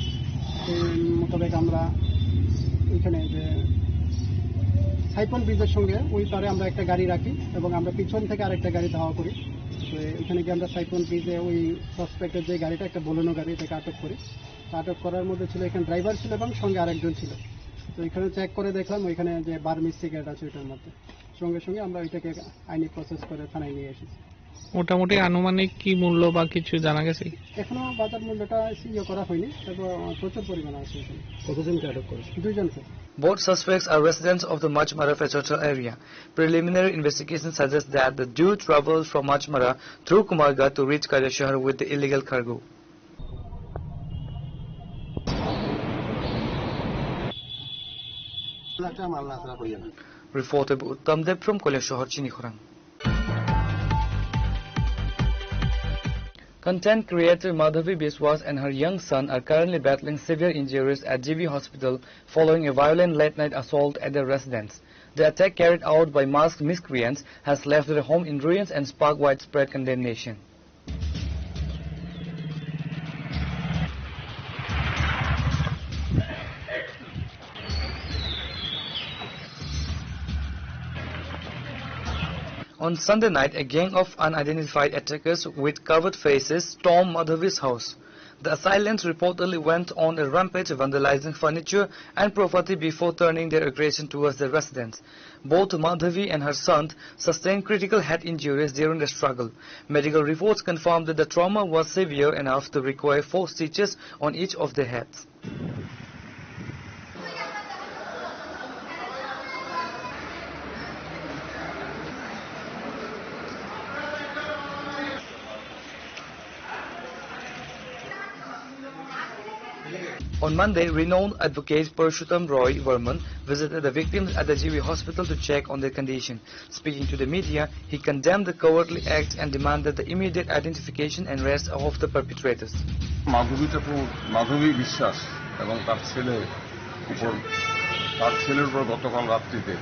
সেই মোতাবেক আমরা ওইখানে যে সাইপন ব্রিজের সঙ্গে ওই পারে আমরা একটা গাড়ি রাখি এবং আমরা পিছন থেকে আরেকটা গাড়ি ধাওয়া করি। তো এখানে গিয়ে আমরা সাইপন ব্রিজে ওই সাসপেক্টেড যে গাড়িটা একটা বোলেরো গাড়ি, এটাকে আটক করি। আটক করার মধ্যে ছিল এখানে ড্রাইভার ছিল এবং সঙ্গে আরেকজন ছিল। তো এখানে চেক করে দেখলাম ওইখানে যে বার্মিজ সিগারেট আছে ওইটার মধ্যে, সঙ্গে সঙ্গে আমরা ওইটাকে আইনি প্রসেস করে থানায় নিয়ে এসেছি। মোটামুটি আনুমানিক কি মূল্য বা কিছু জানা গেছে? এখনো বাজার মূল্যটা ইয়ে করা হয়নি, তবে প্রচুর পরিমাণে আছে এখানে। কতজনকে আটক করেছে? 2 জনকে। Both suspects are residents of the Machmara Federal area. Preliminary investigation suggests that the duo traveled from Machmara through Kumarga to reach Kailasahar with the illegal cargo. Reporter Uttam Deb from Kailasahar, Chinikhorang. Content creator Madhavi Biswas and her young son are currently battling severe injuries at GV Hospital following a violent late-night assault at their residence. The attack carried out by masked miscreants has left their home in ruins and sparked widespread condemnation. On Sunday night, a gang of unidentified attackers with covered faces stormed Madhavi's house. The assailants reportedly went on a rampage, vandalizing furniture and property before turning their aggression towards the residents. Both Madhavi and her son sustained critical head injuries during the struggle. Medical reports confirmed that the trauma was severe enough to require 4 stitches on each of their heads. On Monday, renowned advocate Purushottam Roy Verman visited the victims at the GV hospital to check on their condition. Speaking to the media, he condemned the cowardly act and demanded the immediate identification and arrest of the perpetrators. মাধবী বিশ্বাস এবং তার ছেলের উপর গতকাল রাত্রিতে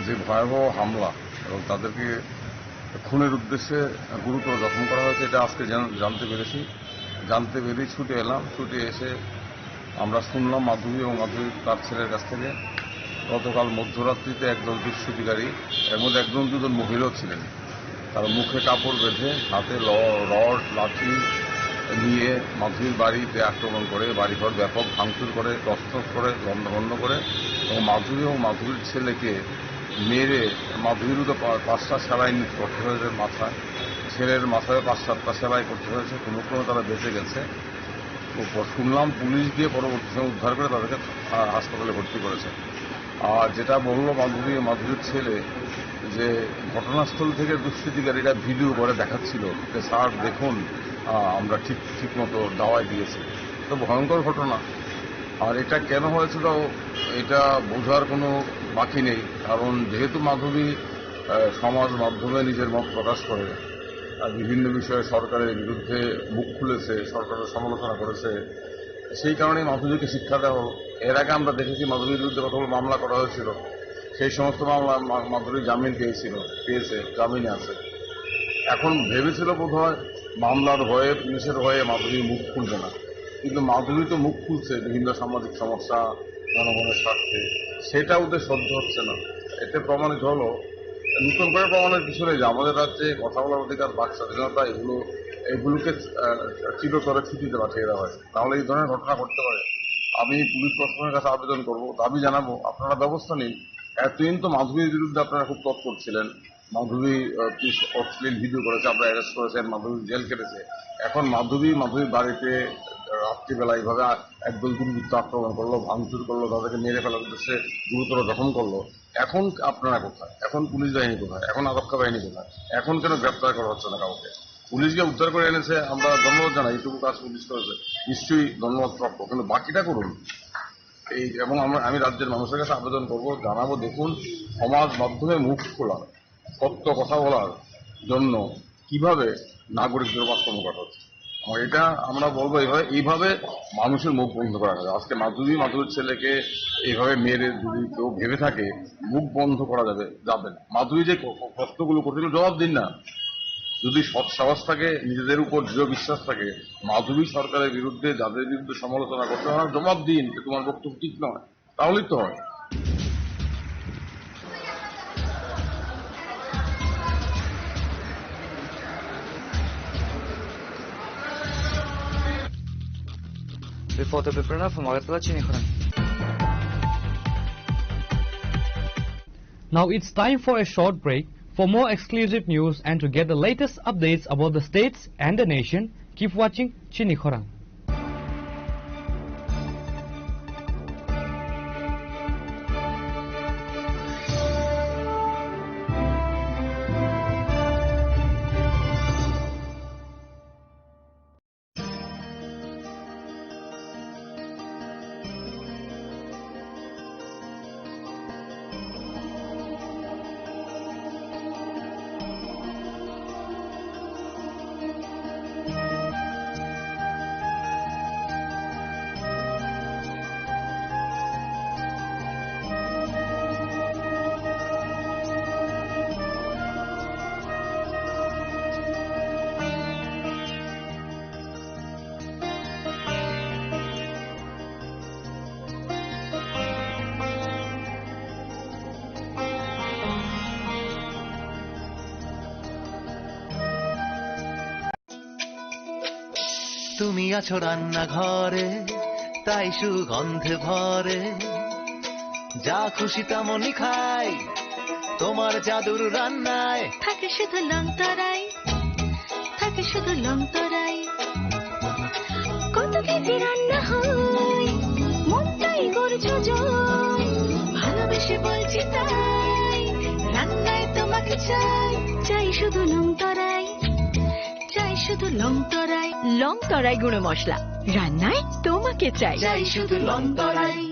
যে ভয়াবহ হামলা এবং তাদেরকে খুনের উদ্দেশ্যে গুরুতর জখম করা হয়েছে, এটা আজকে জানতে পেরে ছুটে এলাম। ছুটে এসে আমরা শুনলাম মাধবী এবং মাধবী তার ছেলের কাছ থেকে গতকাল মধ্যরাত্রিতে একদল দুষ্কৃতিকারী, এর মধ্যে 1-2 মহিলাও ছিলেন, তারা মুখে কাপড় বেঁধে হাতে রড লাঠি নিয়ে মাধবীর বাড়িতে আক্রমণ করে বাড়িঘর ব্যাপক ভাঙচুর করে, তছনছ করে, লণ্ডভণ্ড করে এবং মাধবী এবং মাধবীর ছেলেকে মেরে মাধবীর 5টা সেলাই করতে হয়েছে মাথায়, ছেলের মাথায় 5-7টা সেলাই করতে হয়েছে, কোনো ক্রমে তারা বেঁচে গেছে। শুনলাম পুলিশ দিয়ে পরবর্তী সময় উদ্ধার করে তাদেরকে হাসপাতালে ভর্তি করেছে। আর যেটা বললো মাধবীর ছেলে যে ঘটনাস্থল থেকে দুষ্কৃতিকারীরা ভিডিও করে দেখাচ্ছিল যে স্যার দেখুন আমরা ঠিক মতো দাওয়াই দিয়েছি। তো ভয়ঙ্কর ঘটনা। আর এটা কেন হয়েছিল এটা বোঝার কোনো বাকি নেই, কারণ যেহেতু মাধবী সমাজ মাধ্যমে নিজের মত প্রকাশ করে, বিভিন্ন বিষয়ে সরকারের বিরুদ্ধে মুখ খুলেছে, সরকারের সমালোচনা করেছে, সেই কারণেই মাধবীকে শিক্ষা দেওয়া হলো। এর আগে আমরা দেখেছি মাধবীর বিরুদ্ধে কতগুলো মামলা করা হয়েছিল, সেই সমস্ত মামলা মাধবী জামিন পেয়েছে, জামিনে আছে। এখন ভেবেছিল বোধহয় মামলার ভয়ে, পুলিশের ভয়ে মাধবী মুখ খুলবে না, কিন্তু মাধবী তো মুখ খুলছে বিভিন্ন সামাজিক সমস্যা, জনগণের স্বার্থে, সেটা ওদের সহ্য হচ্ছে না। এতে প্রমাণিত হলো, নতুন করে প্রমাণের কিছু নেই যে আমাদের রাজ্যে কথা বলার অধিকার, বাক স্বাধীনতা এগুলোকে চিরতরে ছুটিতে পাঠিয়ে দেওয়া হয়, তাহলে এই ধরনের ঘটনা ঘটতে পারে। আমি পুলিশ প্রশাসনের কাছে আবেদন করব, দাবি জানাবো, আপনারা ব্যবস্থা নিন। এতদিন তো মাধবীর বিরুদ্ধে আপনারা খুব তৎপর ছিলেন, মাধবী অশ্লীল ভিডিও করেছে, আপনারা অ্যারেস্ট করেছেন, মাধবী জেল কেটেছে। এখন মাধবীর বাড়িতে রাত্রিবেলা এইভাবে একদল দুর্বৃত্ত আক্রমণ করলো, ভাঙচুর করলো, তাদেরকে মেরে ফেলার উদ্দেশ্যে গুরুতর জখম করলো। এখন আপনারা কোথায়? এখন পুলিশ বাহিনী কোথায়? এখন আরক্ষা বাহিনী কোথায়? এখন কেন গ্রেপ্তার করা হচ্ছে না কাউকে? পুলিশকে উদ্ধার করে এনেছে, আমরা ধন্যবাদ জানাই, এইটুকু কাজ পুলিশ করেছে, নিশ্চয়ই ধন্যবাদ প্রাপ্য, কিন্তু বাকিটা করুন। এবং আমি রাজ্যের মানুষের কাছে আবেদন করব, জানাবো, দেখুন সমাজ মাধ্যমে মুখ খোলা, সত্য কথা বলার জন্য কিভাবে নাগরিকদের বাস্তব করা হচ্ছে। এটা আমরা বলবো এইভাবে মানুষের মুখ বন্ধ করা যাবে। আজকে মাধবীর ছেলেকে এইভাবে মেরে যদি কেউ ভেবে থাকে মুখ বন্ধ করা যাবে না। মাধবী যে কষ্টগুলো করছিল জবাব দিন না। যদি সৎ সাহস থাকে, নিজেদের উপর দৃঢ় বিশ্বাস থাকে, মাধবী সরকারের বিরুদ্ধে যাদের বিরুদ্ধে সমালোচনা করতে হয় জবাব দিন, তোমার বক্তব্য ঠিক নয়, তাহলেই তো হয়। Reporter Biprana from Agartala, Chinikhara. Now it's time for a short break. For more exclusive news and to get the latest updates about the states and the nation, keep watching Chinikhara. তুমি আছো রান্নাঘরে, তাই সুগন্ধে ভরে, যা খুশি তেমনই খাই তোমার জাদুর রান্নায়। থাকে শুধু লংতরাই, থাকে শুধু লংতরাই, কত কেজি রান্না হয় মনটাই করছো জয়, ভালোবেসে বলছি তাই রান্নায় তোমাকে চাই, চাই শুধু লংতরাই, চাই শুধু লংতরাই। লংতরাই গুঁড়ো মশলা, রান্নায় তোমাকে চাই, চাই শুধু লংতরাই।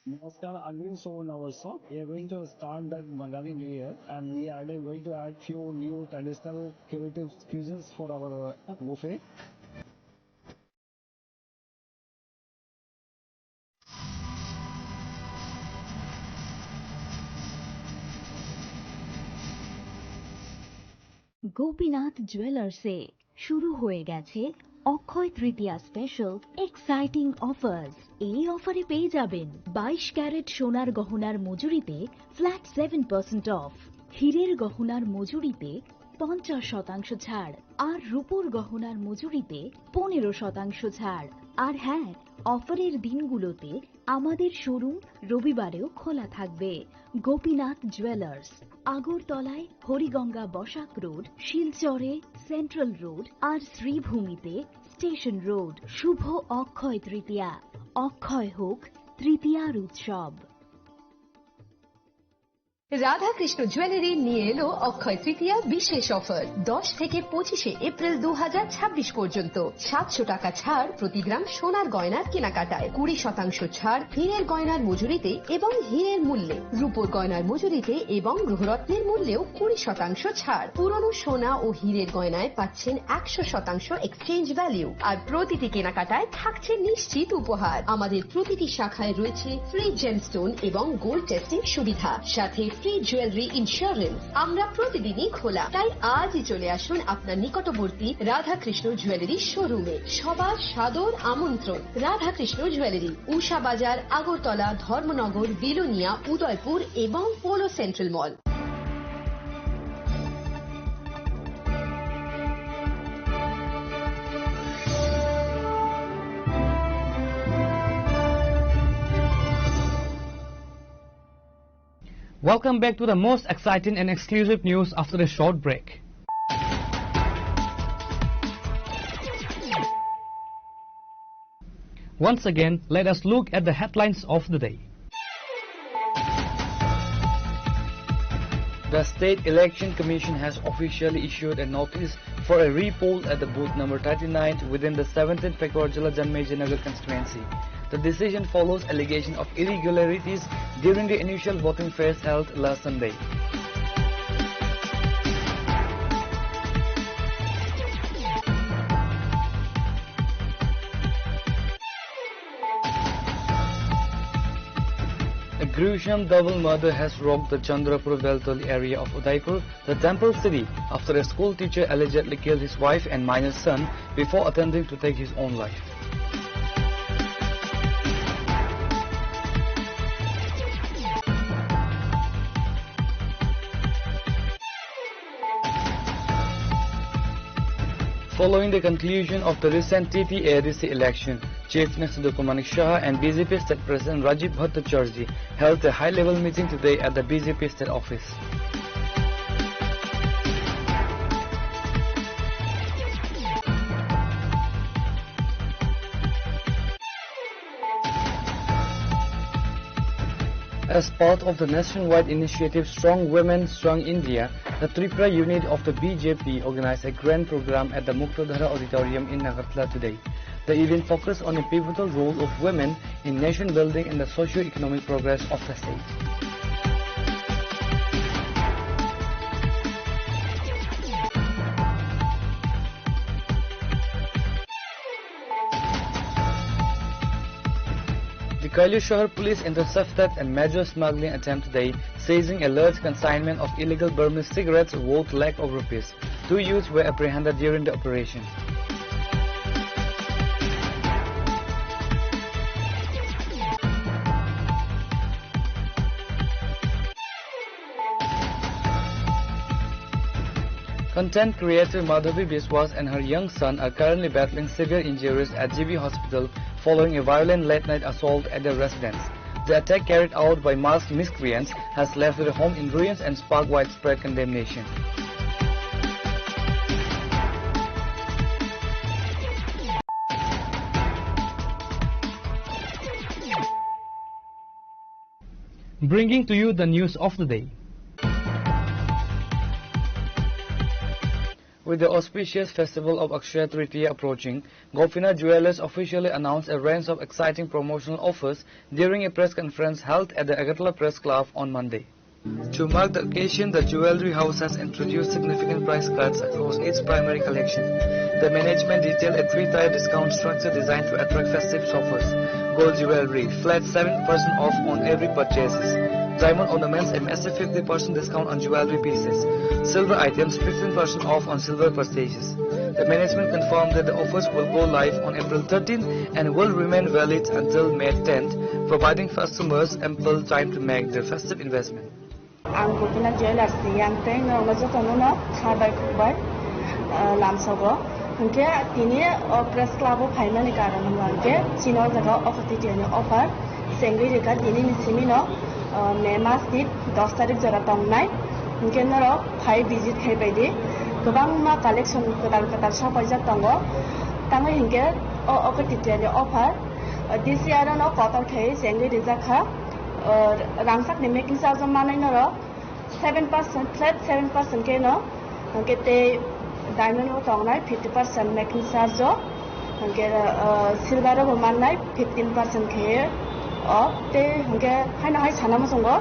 Namaskar, again, so in our shop, we are going to start that Bengali New Year, and we are going to add few new traditional creative cuisines for our buffet. Gopinath জুয়েলার্সে শুরু হয়ে গেছে Akshaya Tritiya special exciting offers. এই অফারে পেয়ে যাবেন 22 carat সোনার গহনার মজুরিতে flat 7% of, হীরের গহনার মজুরিতে 50% ছাড়, আর রূপোর গহনার মজুরিতে 15% ছাড়। আর হ্যাঁ, অফারের দিনগুলোতে আমাদের শোরুম রবিবারেও খোলা থাকবে। গোপীনাথ জুয়েলার্স, আগরতলায় হরিগঙ্গা বসাক রোড, শিলচরে সেন্ট্রাল রোড আর শ্রীভূমিতে স্টেশন রোড। শুভ অক্ষয় তৃতীয়া, অক্ষয় হোক তৃতীয়ার উৎসব। রাধাকৃষ্ণ জুয়েলারি নিয়ে এলো অক্ষয় তৃতীয়া বিশেষ অফার। 10 থেকে 25 এপ্রিল 2026 পর্যন্ত 700 টাকা ছাড় প্রতি গ্রাম সোনার গয়নার কেনাকাটায়, 20% ছাড় হীরের গয়নার মজুরিতে এবং হীরের মূল্যে, রূপোর গয়নার মজুরিতে এবং গ্রহরত্নের মূল্যেও 20% ছাড়। পুরনো সোনা ও হীরের গয়নায় পাচ্ছেন 100% এক্সচেঞ্জ ভ্যালু, আর প্রতিটি কেনাকাটায় থাকছে নিশ্চিত উপহার। আমাদের প্রতিটি শাখায় রয়েছে ফ্রি জেমস্টোন এবং গোল্ড টেস্টিং সুবিধা, সাথে ফ্রি জুয়েলারি ইন্স্যুরেন্স। আমরা প্রতিদিনই খোলা, তাই আজই চলে আসুন আপনার নিকটবর্তী রাধাকৃষ্ণ জুয়েলারি শোরুমে। সবার সাদর আমন্ত্রণ। রাধাকৃষ্ণ জুয়েলারি, উষা বাজার, আগরতলা, ধর্মনগর, বিলোনিয়া, উদয়পুর এবং polo central mall. Welcome back to the most exciting and exclusive news after a short break. Once again, let us look at the headlines of the day. The State Election Commission has officially issued a notice for a repoll at the booth number 39 within the 17th Pekorjala Janmejinagar constituency. The decision follows allegation of irregularities during the initial voting phase held last Sunday. A gruesome double murder has rocked the Chandrapur Beltoli area of Udaipur, the temple city, after a school teacher allegedly killed his wife and minor son before attempting to take his own life. Following the conclusion of the recent TT-ADC election, Chief Minister Dr. Manik Shah and BJP State President Rajiv Bhattacharjee held a high-level meeting today at the BJP State Office. As part of the nationwide initiative Strong Women, Strong India, the Tripura unit of the BJP organized a grand program at the Muktadhara Auditorium in Agartala today. The event focused on the pivotal role of women in nation building and the socio-economic progress of the state. The Kailasahar police intercepted a major smuggling attempt today, seizing a large consignment of illegal Burmese cigarettes worth lakhs of rupees. 2 youths were apprehended during the operation. Content creator Madhavi Biswas and her young son are currently battling severe injuries at GB Hospital following a violent late-night assault at their residence. The attack carried out by masked miscreants has left their home in ruins and sparked widespread condemnation. Bringing to you the news of the day. With the auspicious festival of Akshaya Tritiya approaching, Gopinath Jewellers officially announced a range of exciting promotional offers during a press conference held at the Agartala Press Club on Monday. To mark the occasion, the jewellery house has introduced significant price cuts across its primary collection. The management detailed a 3-tier discount structure designed to attract festive shoppers. Gold jewellery, flat 7% off on every purchases. Diamond ornaments, a massive 50% discount on jewellery pieces. Silver items, 15% off on silver purchases. The management confirmed that the offers will go live on April 13th and will remain valid until May 10th, providing customers ample time to make their festive investment. आं गपिनाथ जुवेलार्सनि आं train नजतनो खाबाय खुबाय लामसावो Hingke tini press club final ni karon hingke chino jaga ofati ni offer sengri reka tini ni simino May mas ni 10 tarik jara tongnai hingke naro 5 visit khai baidi gobang ma collection ketar sapaijak tongo tango hingke ofati ni offer this year no kotor khai sengri reka kha rangsak ni making charge manai naro 7% flat 7% ke no hingke te diamond ro tongnai 50% making charge hingke silver ro manai 15% ke te hingke haina hai chana mo songo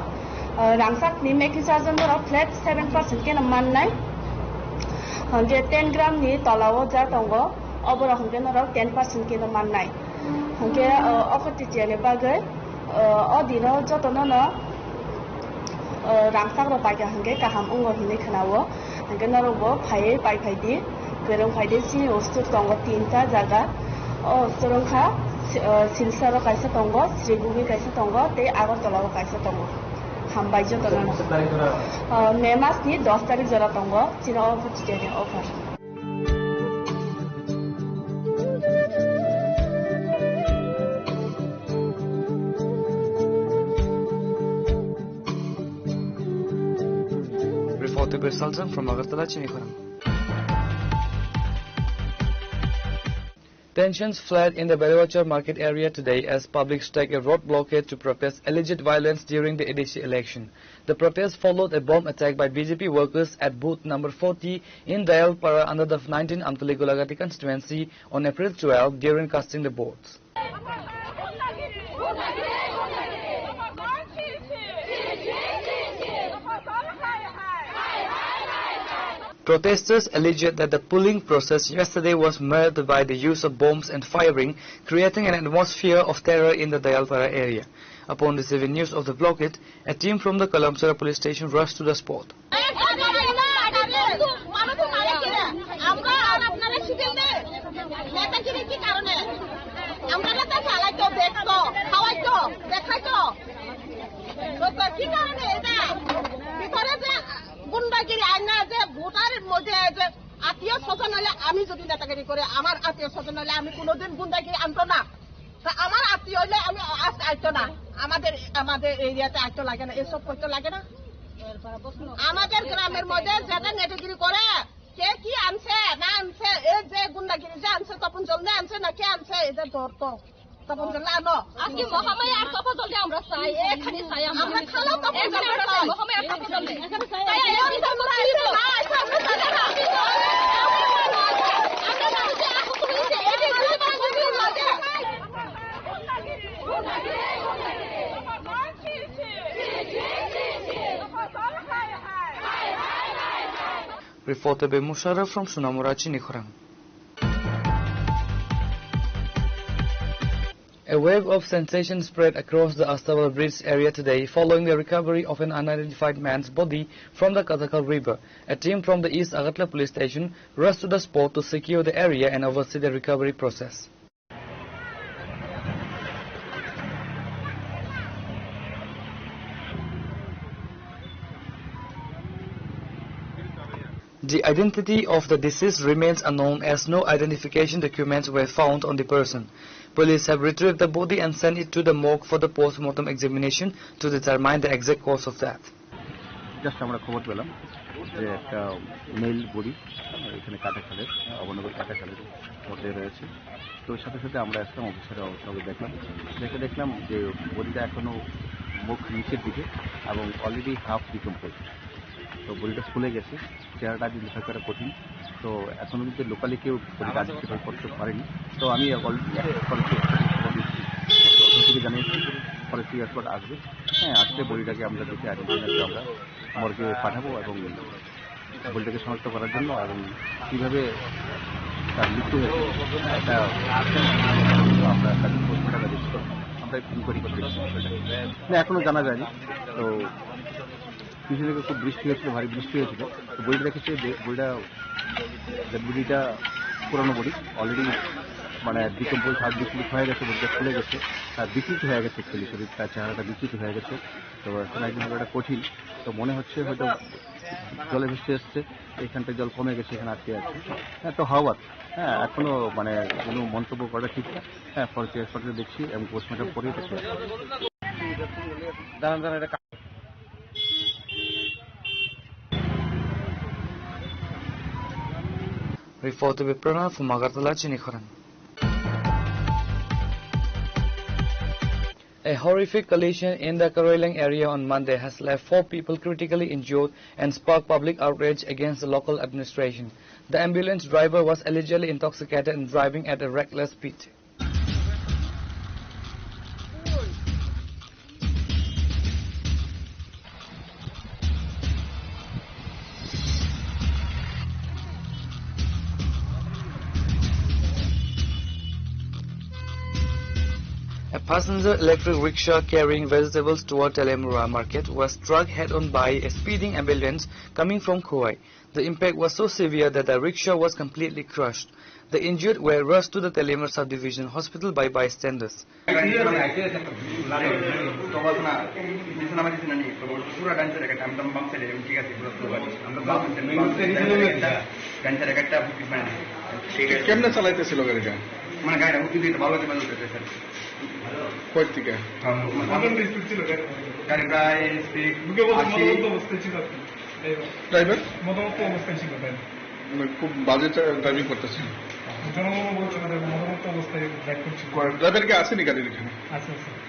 rangsak ni making charge no flat 7% ke no manai hingke 10 gram ni tolao ja tongo obora hingke no 10% ke no manai hingke ofati jene bagai dino jotono no rangsak ro paika hingke kaham ungo hini khanao hingke naro bo pai di gerong pai de si ostur tongo tinta jaga osturong kha silsa ro kaisa tongo srigugi kaisa tongo te agartala ro kaisa tongo hambai jotono May mas ni 10 tarik jara tongo chino offer From Agartala, Chinikoram. Tensions flared in the Belwachar market area today as public struck a road blockade to protest alleged violence during the ADC election. The protest followed a bomb attack by BJP workers at booth number 40 in Dayalpara under the 19 Amtali-Golagati constituency on April 12 during casting the votes. Protesters alleged that the polling process yesterday was marred by the use of bombs and firing, creating an atmosphere of terror in the Dayalpara area. Upon receiving news of the blockade, a team from the Kalamsara police station rushed to the spot. গুন্ডাগিরি আইনা যে ভোটারের মধ্যে যে আত্মীয় স্বজন হলে আমি যদি নেতাগিরি করে আমার আত্মীয় স্বজন হলে আমি কোনোদিন গুন্ডাগিরি আনতো না আমার আত্মীয় হলে আমি আইতো না আমাদের এরিয়াতে আইতো লাগে না এসব করতে লাগে না আমাদের গ্রামের মধ্যে যারা নেতাগিরি করে কে কি আনছে না আনছে এই যে গুন্ডাগিরি যে আনছে তপন জলদি আনছে না কে আনছে এদের ধরতো তপন জলদি আনো আজকে মহামায়া আর তপন জলদি আমরা চাই এখানে চাই আমরা খালো তপন জলদি মহামায়া আর তপন জলদি এখানে চাই Reporter by Musharraf from Sunamura, Chinikoram. A wave of sensation spread across the Astawal Bridge area today following the recovery of an unidentified man's body from the Kathakal River. A team from the East Agartala police station rushed to the spot to secure the area and oversee the recovery process. The identity of the deceased remains unknown as no identification documents were found on the person. Police have retrieved the body and sent it to the morgue for the post-mortem examination to determine the exact cause of death. Just আমরা খবর পেলাম যে একটা mail body এখানে কাটাখালের অবনগর কাটাখালের মধ্যে রয়েছে তো সাথে সাথে আমরা আসলাম অফিসারের অবস্থাকে দেখলাম যে বডিটা এখনো মুখ নিচের দিকে এবং অলরেডি হাফ ডিকম্পোজ তো বডিটা ফুলে গেছে চেহারাটা আইডেন্টিফাই করা কঠিন তো এখনো কিন্তু লোকালি কেউ বডিটা আইডেন্টিফাই করতে পারেনি তো আমি অলরেডি জানিয়েছি ফরেস্ট্রি এক্সপার্ট আসবে হ্যাঁ আসলে বডিটাকে আমরা দেখে আইডেন্টিফাই আমরা মর্গে পাঠাবো এবং বডিটাকে শনাক্ত করার জন্য এবং কীভাবে তার মৃত্যু হয়েছে এটা আমরা আমরা ইনকোয়ারি করতে না এখনো জানা যায়নি তো কিছু থেকে খুব বৃষ্টি হয়েছিল ভারী বৃষ্টি হয়েছিল তো বইটা দেখেছে যে বইটা পুরোনো বডি অলরেডি মানে ডিকম্পোজ হাত বিকৃত হয়ে গেছে, বলতে ফুলে গেছে, আর বিকৃত হয়ে গেছে অ্যাকচুয়ালি, শরীরটা চেহারাটা বিকৃত হয়ে গেছে। তো এখন একদিন একটা কঠিন, তো মনে হচ্ছে হয়তো জলে ভেসে এসছে, এখানটা জল কমে গেছে, এখানে আটকে আছে। হ্যাঁ, তো হওয়ার এখনো মানে কোনো মন্তব্য করা ঠিক না। ফরেস্ট দেখছি এবং পোস্টমর্টম করেই দেখছি। Reported by Pranav from Agartala, Chinikoran. A horrific collision in the Karoilang area on Monday has left 4 people critically injured and sparked public outrage against the local administration. The ambulance driver was allegedly intoxicated and driving at a reckless speed. A passenger electric rickshaw carrying vegetables toward Telemura market was struck head-on by a speeding ambulance coming from Khowai. The impact was so severe that the rickshaw was completely crushed. The injured were rushed to the Telemura subdivision hospital by bystanders. কেমনে চালাইতেছিল গাড়িটা? মানে গাড়িটা উঠে দিয়ে ভালো চলতেছে sir. কই থেকে? গাড়ি প্রায় স্পিড 80 অবস্থায় ছিল। ড্রাইভার মতো অবস্থায় ছিল, খুব বাজে ড্রাইভিং করতেছিল। জনগণ বলছে মতো অবস্থায় ড্রাইভ করছিল। ড্রাইভার কি আসেনি গাড়ির এখানে? আছে স্যার।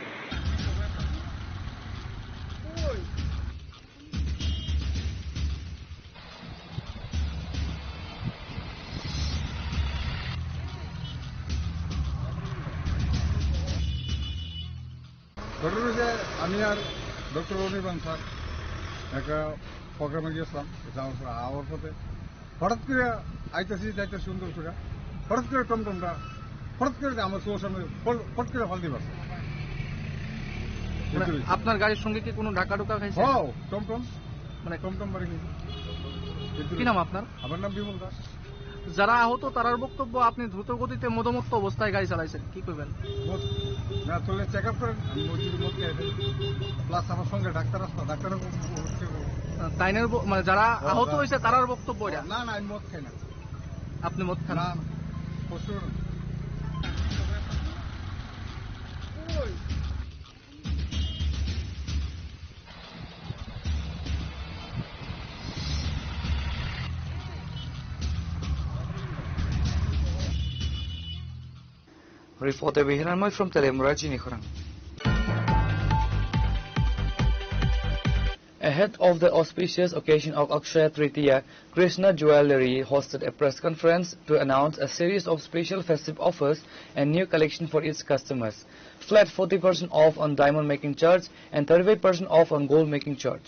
ঘটনা যে আমি আর ডক্টর অনির্বাণ স্যার একটা প্রোগ্রামে গিয়েছিলাম, আওয়ার পথে হঠাৎ করে আইতেছি যাইতে সুন্দর করে, হঠাৎ করে টমটমটা হঠাৎ করে আমার চোর সামনে ফট করে ফল দিবার। আপনার গাড়ির সঙ্গে কি কোনো ঢাকা ঢোকা খাইছে? হ্যাঁ, টমটম মানে টমটম বাড়ি গেছে। কি নাম আপনার? আমার নাম বিমল দাস। যারা আহত তারার বক্তব্য আপনি দ্রুত গতিতে মদমত্ত অবস্থায় গাড়ি চালাইছেন, কি করবেন? না চলে চেক আপ করেন, আমি মসজিদের মধ্যে প্লাস আমার সঙ্গে ডাক্তার আসলো, ডাক্তারও তাইনের মানে যারা আহত হয়েছে তারার বক্তব্য এটা? না না, আমি মদ খাই না। আপনি মদ খান না? প্রচুর। Reported by Hiranmoy from Telemura, Chinikoran. Ahead of the auspicious occasion of Akshaya Tritiya, Krishna Jewellery hosted a press conference to announce a series of special festive offers and new collection for its customers. Flat 40% off on diamond making charge and 35% off on gold making charge.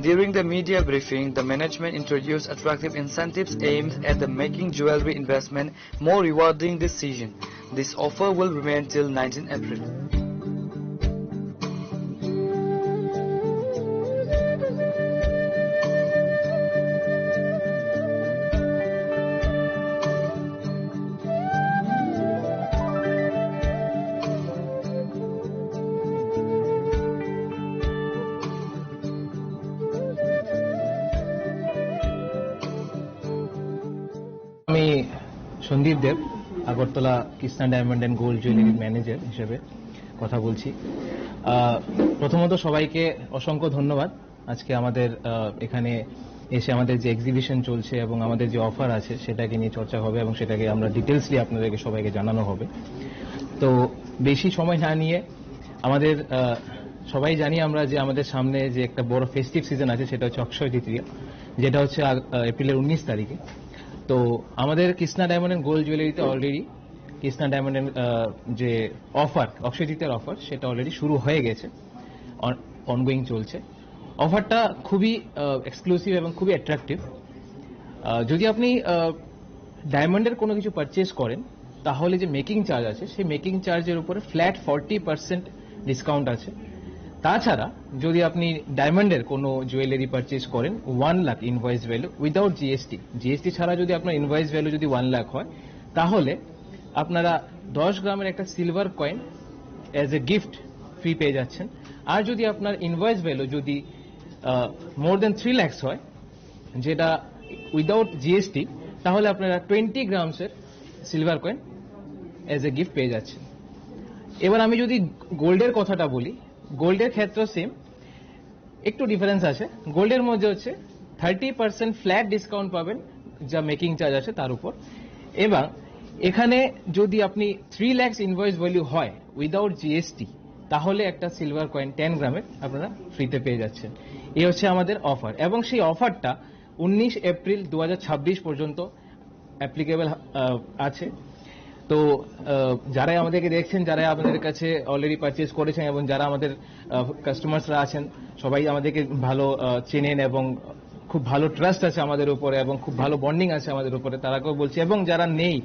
During the media briefing, the management introduced attractive incentives aimed at the making jewellery investment more rewarding this season. This offer will remain till 19 April. আমি Sandeep Deb, Agartala Krishna diamond and gold jewellery manager হিসেবে কথা বলছি। প্রথমত সবাইকে অসংখ্য ধন্যবাদ আজকে আমাদের এখানে এসে আমাদের যে এক্সিবিশন চলছে এবং আমাদের যে অফার আছে সেটাকে নিয়ে চর্চা হবে এবং সেটাকে আমরা ডিটেলসলি আপনাদেরকে সবাইকে জানানো হবে। তো বেশি সময় না নিয়ে আমাদের সবাই জানি আমরা যে আমাদের সামনে যে একটা বড় ফেস্টিভ সিজন আছে সেটা হচ্ছে অক্ষয় তৃতীয়া, যেটা হচ্ছে এপ্রিলের 19 তারিখে। তো আমাদের কৃষ্ণা ডায়মন্ড অ্যান্ড গোল্ড জুয়েলারিতে অলরেডি কৃষ্ণা ডায়মন্ড অ্যান্ড যে অফার অক্ষয় তৃতীয়ার অফার সেটা অলরেডি শুরু হয়ে গেছে, অনগোয়িং চলছে। অফারটা খুবই এক্সক্লুসিভ এবং খুবই অ্যাট্রাকটিভ। যদি আপনি ডায়মন্ডের কোনো কিছু পারচেজ করেন তাহলে যে মেকিং চার্জ আছে সেই মেকিং চার্জের উপরে ফ্ল্যাট 40% ডিসকাউন্ট আছে। তাছাড়া যদি আপনি ডায়মন্ডের কোনো জুয়েলারি পারচেজ করেন 1 lakh invoice value without GST ছাড়া যদি আপনার ইনভয়েস ভ্যালু যদি 1 লাখ হয় তাহলে আপনারা 10 গ্রামের একটা silver coin as a gift free পেয়ে যাচ্ছেন। আর যদি আপনার ইনভয়েস ভ্যালু যদি মোর দেন 3 lakhs হয়, যেটা উইদাউট জিএসটি, তাহলে আপনারা 20 গ্রামসের silver coin as a gift পেয়ে যাচ্ছেন। এবার আমি যদি গোল্ডের কথাটা বলি, গোল্ডের ক্ষেত্রে সেম, একটু ডিফারেন্স আছে। গোল্ডের মধ্যে হচ্ছে 30% ফ্ল্যাট ডিসকাউন্ট পাবেন যা মেকিং চার্জ আছে তার উপর। এবং এখানে যদি আপনি 3 lakhs ইনভয়েস ভ্যালু হয় উইদাউট জিএসটি, তাহলে একটা সিলভার কয়েন 10 গ্রামের আপনারা ফ্রিতে পেয়ে যাচ্ছেন। এই হচ্ছে আমাদের অফার, এবং সেই অফারটা 19 এপ্রিল 2026 পর্যন্ত অ্যাপ্লিকেবল আছে। তো যারা আমাদেরকে দেখছেন, যারা আমাদের কাছে অলরেডি পারচেজ করেছেন এবং যারা আমাদের কাস্টমার্সরা আছেন, সবাই আমাদেরকে ভালো চেনেন এবং খুব ভালো ট্রাস্ট আছে আমাদের উপরে এবং খুব ভালো বন্ডিং আছে আমাদের উপরে, তারাকেও বলছি। এবং যারা নেই,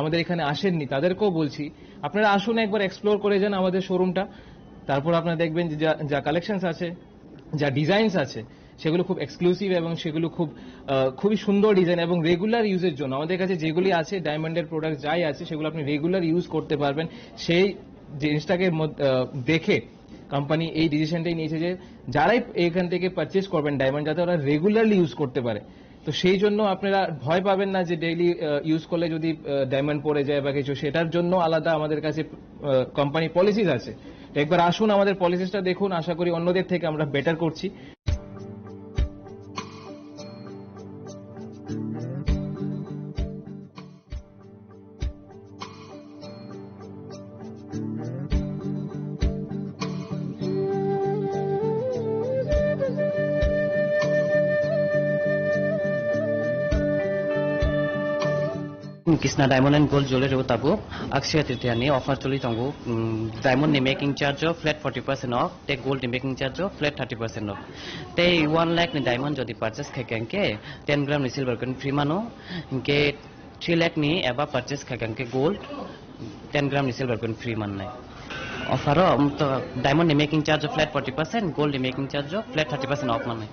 আমাদের এখানে আসেননি, তাদেরকেও বলছি আপনারা আসুন, একবার এক্সপ্লোর করে যান আমাদের শোরুমটা। তারপর আপনারা দেখবেন যে যা কালেকশনস আছে, যা ডিজাইনস আছে, সেগুলো খুব এক্সক্লুসিভ এবং সেগুলো খুবই সুন্দর ডিজাইন এবং রেগুলার ইউজের জন্য। আমাদের কাছে যেগুলি আছে ডায়মন্ডের প্রোডাক্ট যাই আছে, সেগুলো আপনি রেগুলার ইউজ করতে পারবেন। সেই জিনিসটাকে দেখে কোম্পানি এই ডিসিশনটাই নিয়েছে যে যারাই এখান থেকে পারচেজ করবেন ডায়মন্ড, যাতে ওরা রেগুলারলি ইউজ করতে পারে। তো সেই জন্য আপনারা ভয় পাবেন না যে ডেইলি ইউজ করলে যদি ডায়মন্ড পড়ে যায় বা কিছু, সেটার জন্য আলাদা আমাদের কাছে কোম্পানি পলিসিস আছে। একবার আসুন, আমাদের পলিসিসটা দেখুন, আশা করি অন্যদের থেকে আমরা বেটার করছি। Kisna Diamond and Gold Jewelry Utabu, Akshaya Tritiani, offer Chuli Tongu, Diamond making charge of flat 40% off, take gold making charge of flat 30% off. Take 1 lakh ni diamond jodi purchase khakanke 10 gram ni silver coin free mano, ke 3 lakh ni eba purchase khakanke gold 10 gram ni silver coin free man nai. Offer to diamond ni making charge of flat 40%, gold ni making charge of flat 30% off man nai.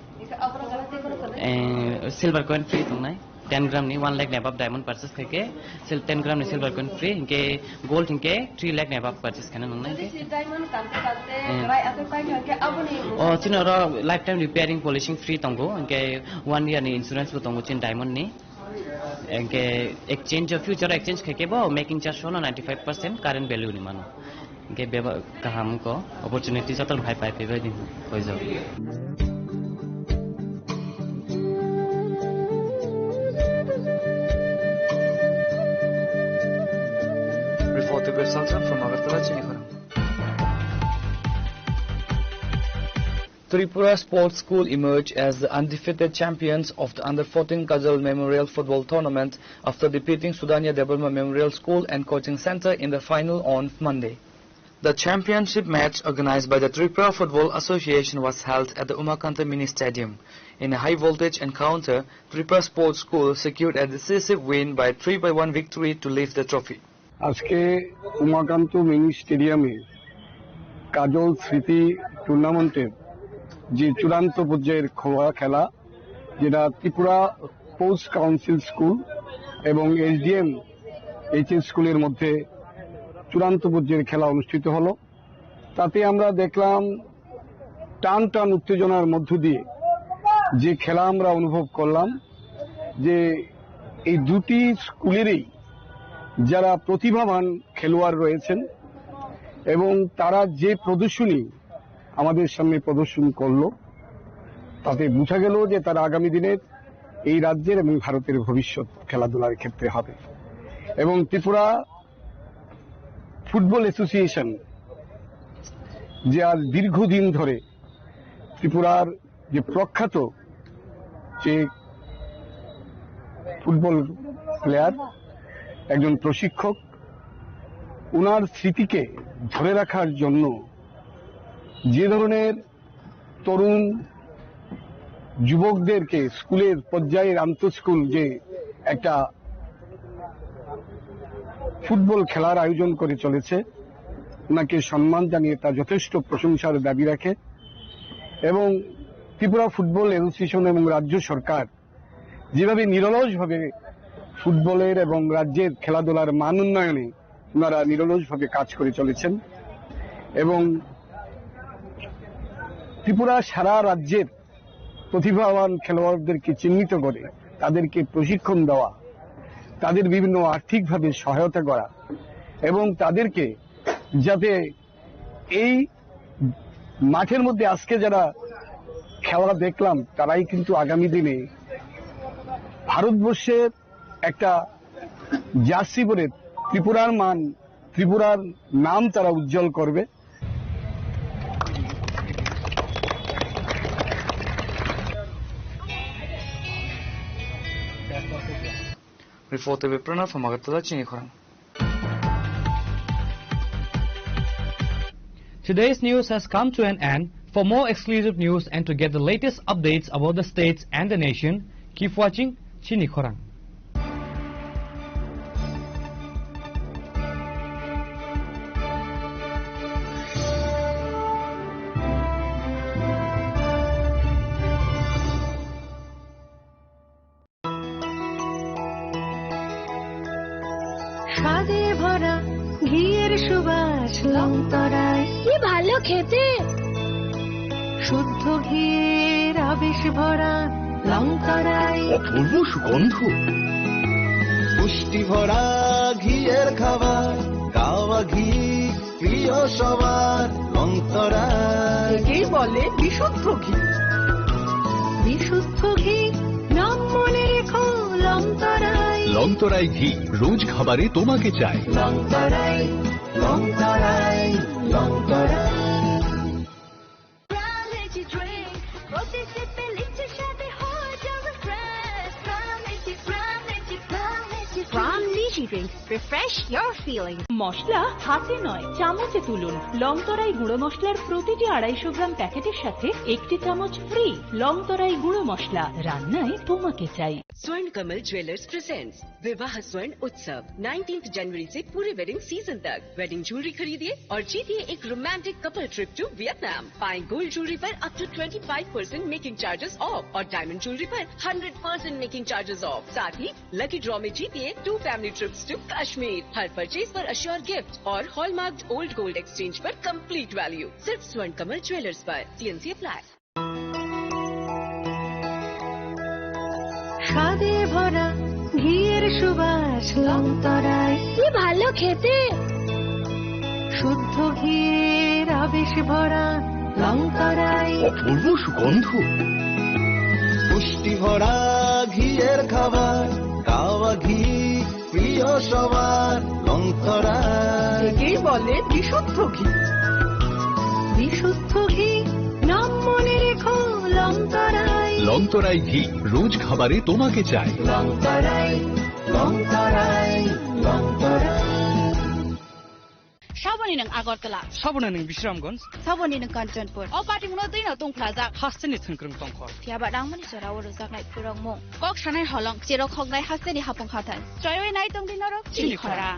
Silver coin free tung nai. 10 gram ni 1 lakh above diamond purchase kake 10 gram ni silver coin free inke gold inke 3 lakh above purchase kana nang nai diamond kante rai atur pai ke abuni oh chinara lifetime repairing polishing free tongo inke 1 year ni insurance bo tongo chin diamond ni inke exchange of future exchange kake bo making charge hono 95% current value ni mano inke beba kaham ko opportunity jotor bhai pai pebe din hoi jao. From Agartala, Chinikhara. Tripura Sports School emerged as the undefeated champions of the Under-14 Kajal Memorial Football Tournament after defeating Sudania Debalma Memorial School and Coaching Center in the final on Monday. The championship match organized by the Tripura Football Association was held at the Umakanta Mini Stadium. In a high-voltage encounter, Tripura Sports School secured a decisive win by 3-1 victory to lift the trophy. আজকে Umakanta mini স্টেডিয়ামে কাজল স্মৃতি টুর্নামেন্টের যে চূড়ান্ত পর্যায়ের খেলা, যেটা Tripura sports council school এবং এসডিএম এইচএস স্কুলের মধ্যে চূড়ান্ত পর্যায়ের খেলা অনুষ্ঠিত হলো। তাতে আমরা দেখলাম টান টান উত্তেজনার মধ্য দিয়ে যে খেলা আমরা অনুভব করলাম, যে এই দুটি স্কুলেরই যারা প্রতিভাবান খেলোয়াড় রয়েছেন এবং তারা যে প্রদর্শনী আমাদের সামনে প্রদর্শন করলো, তাতে বোঝা গেল যে তারা আগামী দিনের এই রাজ্যের এবং ভারতের ভবিষ্যৎ খেলাধুলার ক্ষেত্রে হবে। এবং ত্রিপুরা ফুটবল অ্যাসোসিয়েশন যে আজ দীর্ঘদিন ধরে ত্রিপুরার যে প্রখ্যাত যে ফুটবল প্লেয়ার, একজন প্রশিক্ষক, ওনার স্মৃতিকে ধরে রাখার জন্য যে ধরনের তরুণ যুবকদেরকে স্কুলের পর্যায়ের আন্তঃস্কুল যে একটা ফুটবল খেলার আয়োজন করে চলেছে, ওনাকে সম্মান জানিয়ে তা যথেষ্ট প্রশংসার দাবি রাখে। এবং ত্রিপুরা ফুটবল অ্যাসোসিয়েশন এবং রাজ্য সরকার যেভাবে নিরলসভাবে ফুটবলের এবং রাজ্যের খেলাধুলার মান উন্নয়নে ওনারা নিরলসভাবে কাজ করে চলেছেন এবং ত্রিপুরা সারা রাজ্যের প্রতিভাবান খেলোয়াড়দেরকে চিহ্নিত করে তাদেরকে প্রশিক্ষণ দেওয়া, তাদের বিভিন্ন আর্থিকভাবে সহায়তা করা এবং তাদেরকে যাতে এই মাঠের মধ্যে আজকে যারা খেলা দেখলাম তারাই কিন্তু আগামী দিনে ভারতবর্ষের একটা জার্সি পরে ত্রিপুরার ত্রিপুরার নাম তারা উজ্জ্বল করবে। Reporter Viprana from Agartala, Chinikhorang. Today's news has come to an end. For more exclusive news and to get the latest updates about the states and the nation, keep watching Chinikhorang. স্বাদে ভরা ঘিয়ের সুবাস লংতরায় কি ভালো খেতে, শুদ্ধ ঘিয়ের আবেশ ভরা লংতরায় অপূর্ব সুগন্ধ, পুষ্টি ভরা ঘিয়ের খাবার, গাওয়া ঘি প্রিয় সবার লংতরায়। একেই বলে বিশুদ্ধ ঘি। বিশুদ্ধ ঘি নাম মনে রেখো লংতরায়। লংতরাই ঘি রোজ খাবারে তোমাকে চাই। Longtharai Longtharai Longtharai. Drink. Refresh your feelings. মশলা হাতে নয় চামচে তুলুন। লংতরাই গুঁড়ো মশলার প্রতিটি 250 গ্রাম প্যাকেটের সাথে 1 চামচ ফ্রি। লংতরাই গুঁড়ো মশলা, রান্নায় তোমাকে চাই। स्वर्ण कमल ज्वेलर्स प्रेजेंट्स विवाह स्वर्ण उत्सव 19 जनवरी से पूरे वेडिंग सीजन तक। वेडिंग ज्वेलरी खरीदिए और जीतिए एक romantic couple trip to Vietnam. पाएं गोल्ड ज्वेलरी पर up to 25% making charges off और डायमंड ज्वेलरी पर 100% मेकिंग चार्जेस ऑफ। साथ ही लकी ड्रॉ में जीतिए 2 फैमिली ट्रिप्स टू कश्मीर। हर परचेज पर अश्योर गिफ्ट और हॉलमार्क ओल्ड गोल्ड एक्सचेंज पर कंप्लीट वैल्यू। सिर्फ स्वर्ण कमल ज्वेलर्स पर। TNC apply. স্বাদে ভরা ঘিয়ের সুবাস লংতরায় কি ভালো খেতে, শুদ্ধ ঘিয়ের আবেশ ভরা লংতরায় অপূর্ব সুগন্ধ, পুষ্টি ভরা ঘিয়ের খাবার, গাওয়া ঘি প্রিয় সবার লংতরায়। একেই বলে বিশুদ্ধ ঘি। বিশুদ্ধ ঘি নাম মনে রেখো লংতরায়। লংতরাই ঘি রোজ খাবারে তোমাকে চাই। লংতরায় লংতরায় লংতরায়। साबनी नों आगरतला, साबना नों बिश्रामगंज, साबनी नों कांचनपुर, अ पार्टीमुनो दैनो दंफ्लाजाक, हास्टेनि थोंख्रों दंखर, थियाबा दांमनि जराव रोजाकनाय फुरंमु, कक सानाय हलं जेराव खगनाय हास्टेनि हाफं खाथाय, जयवे नाय दंदिनरक चिनिखरा।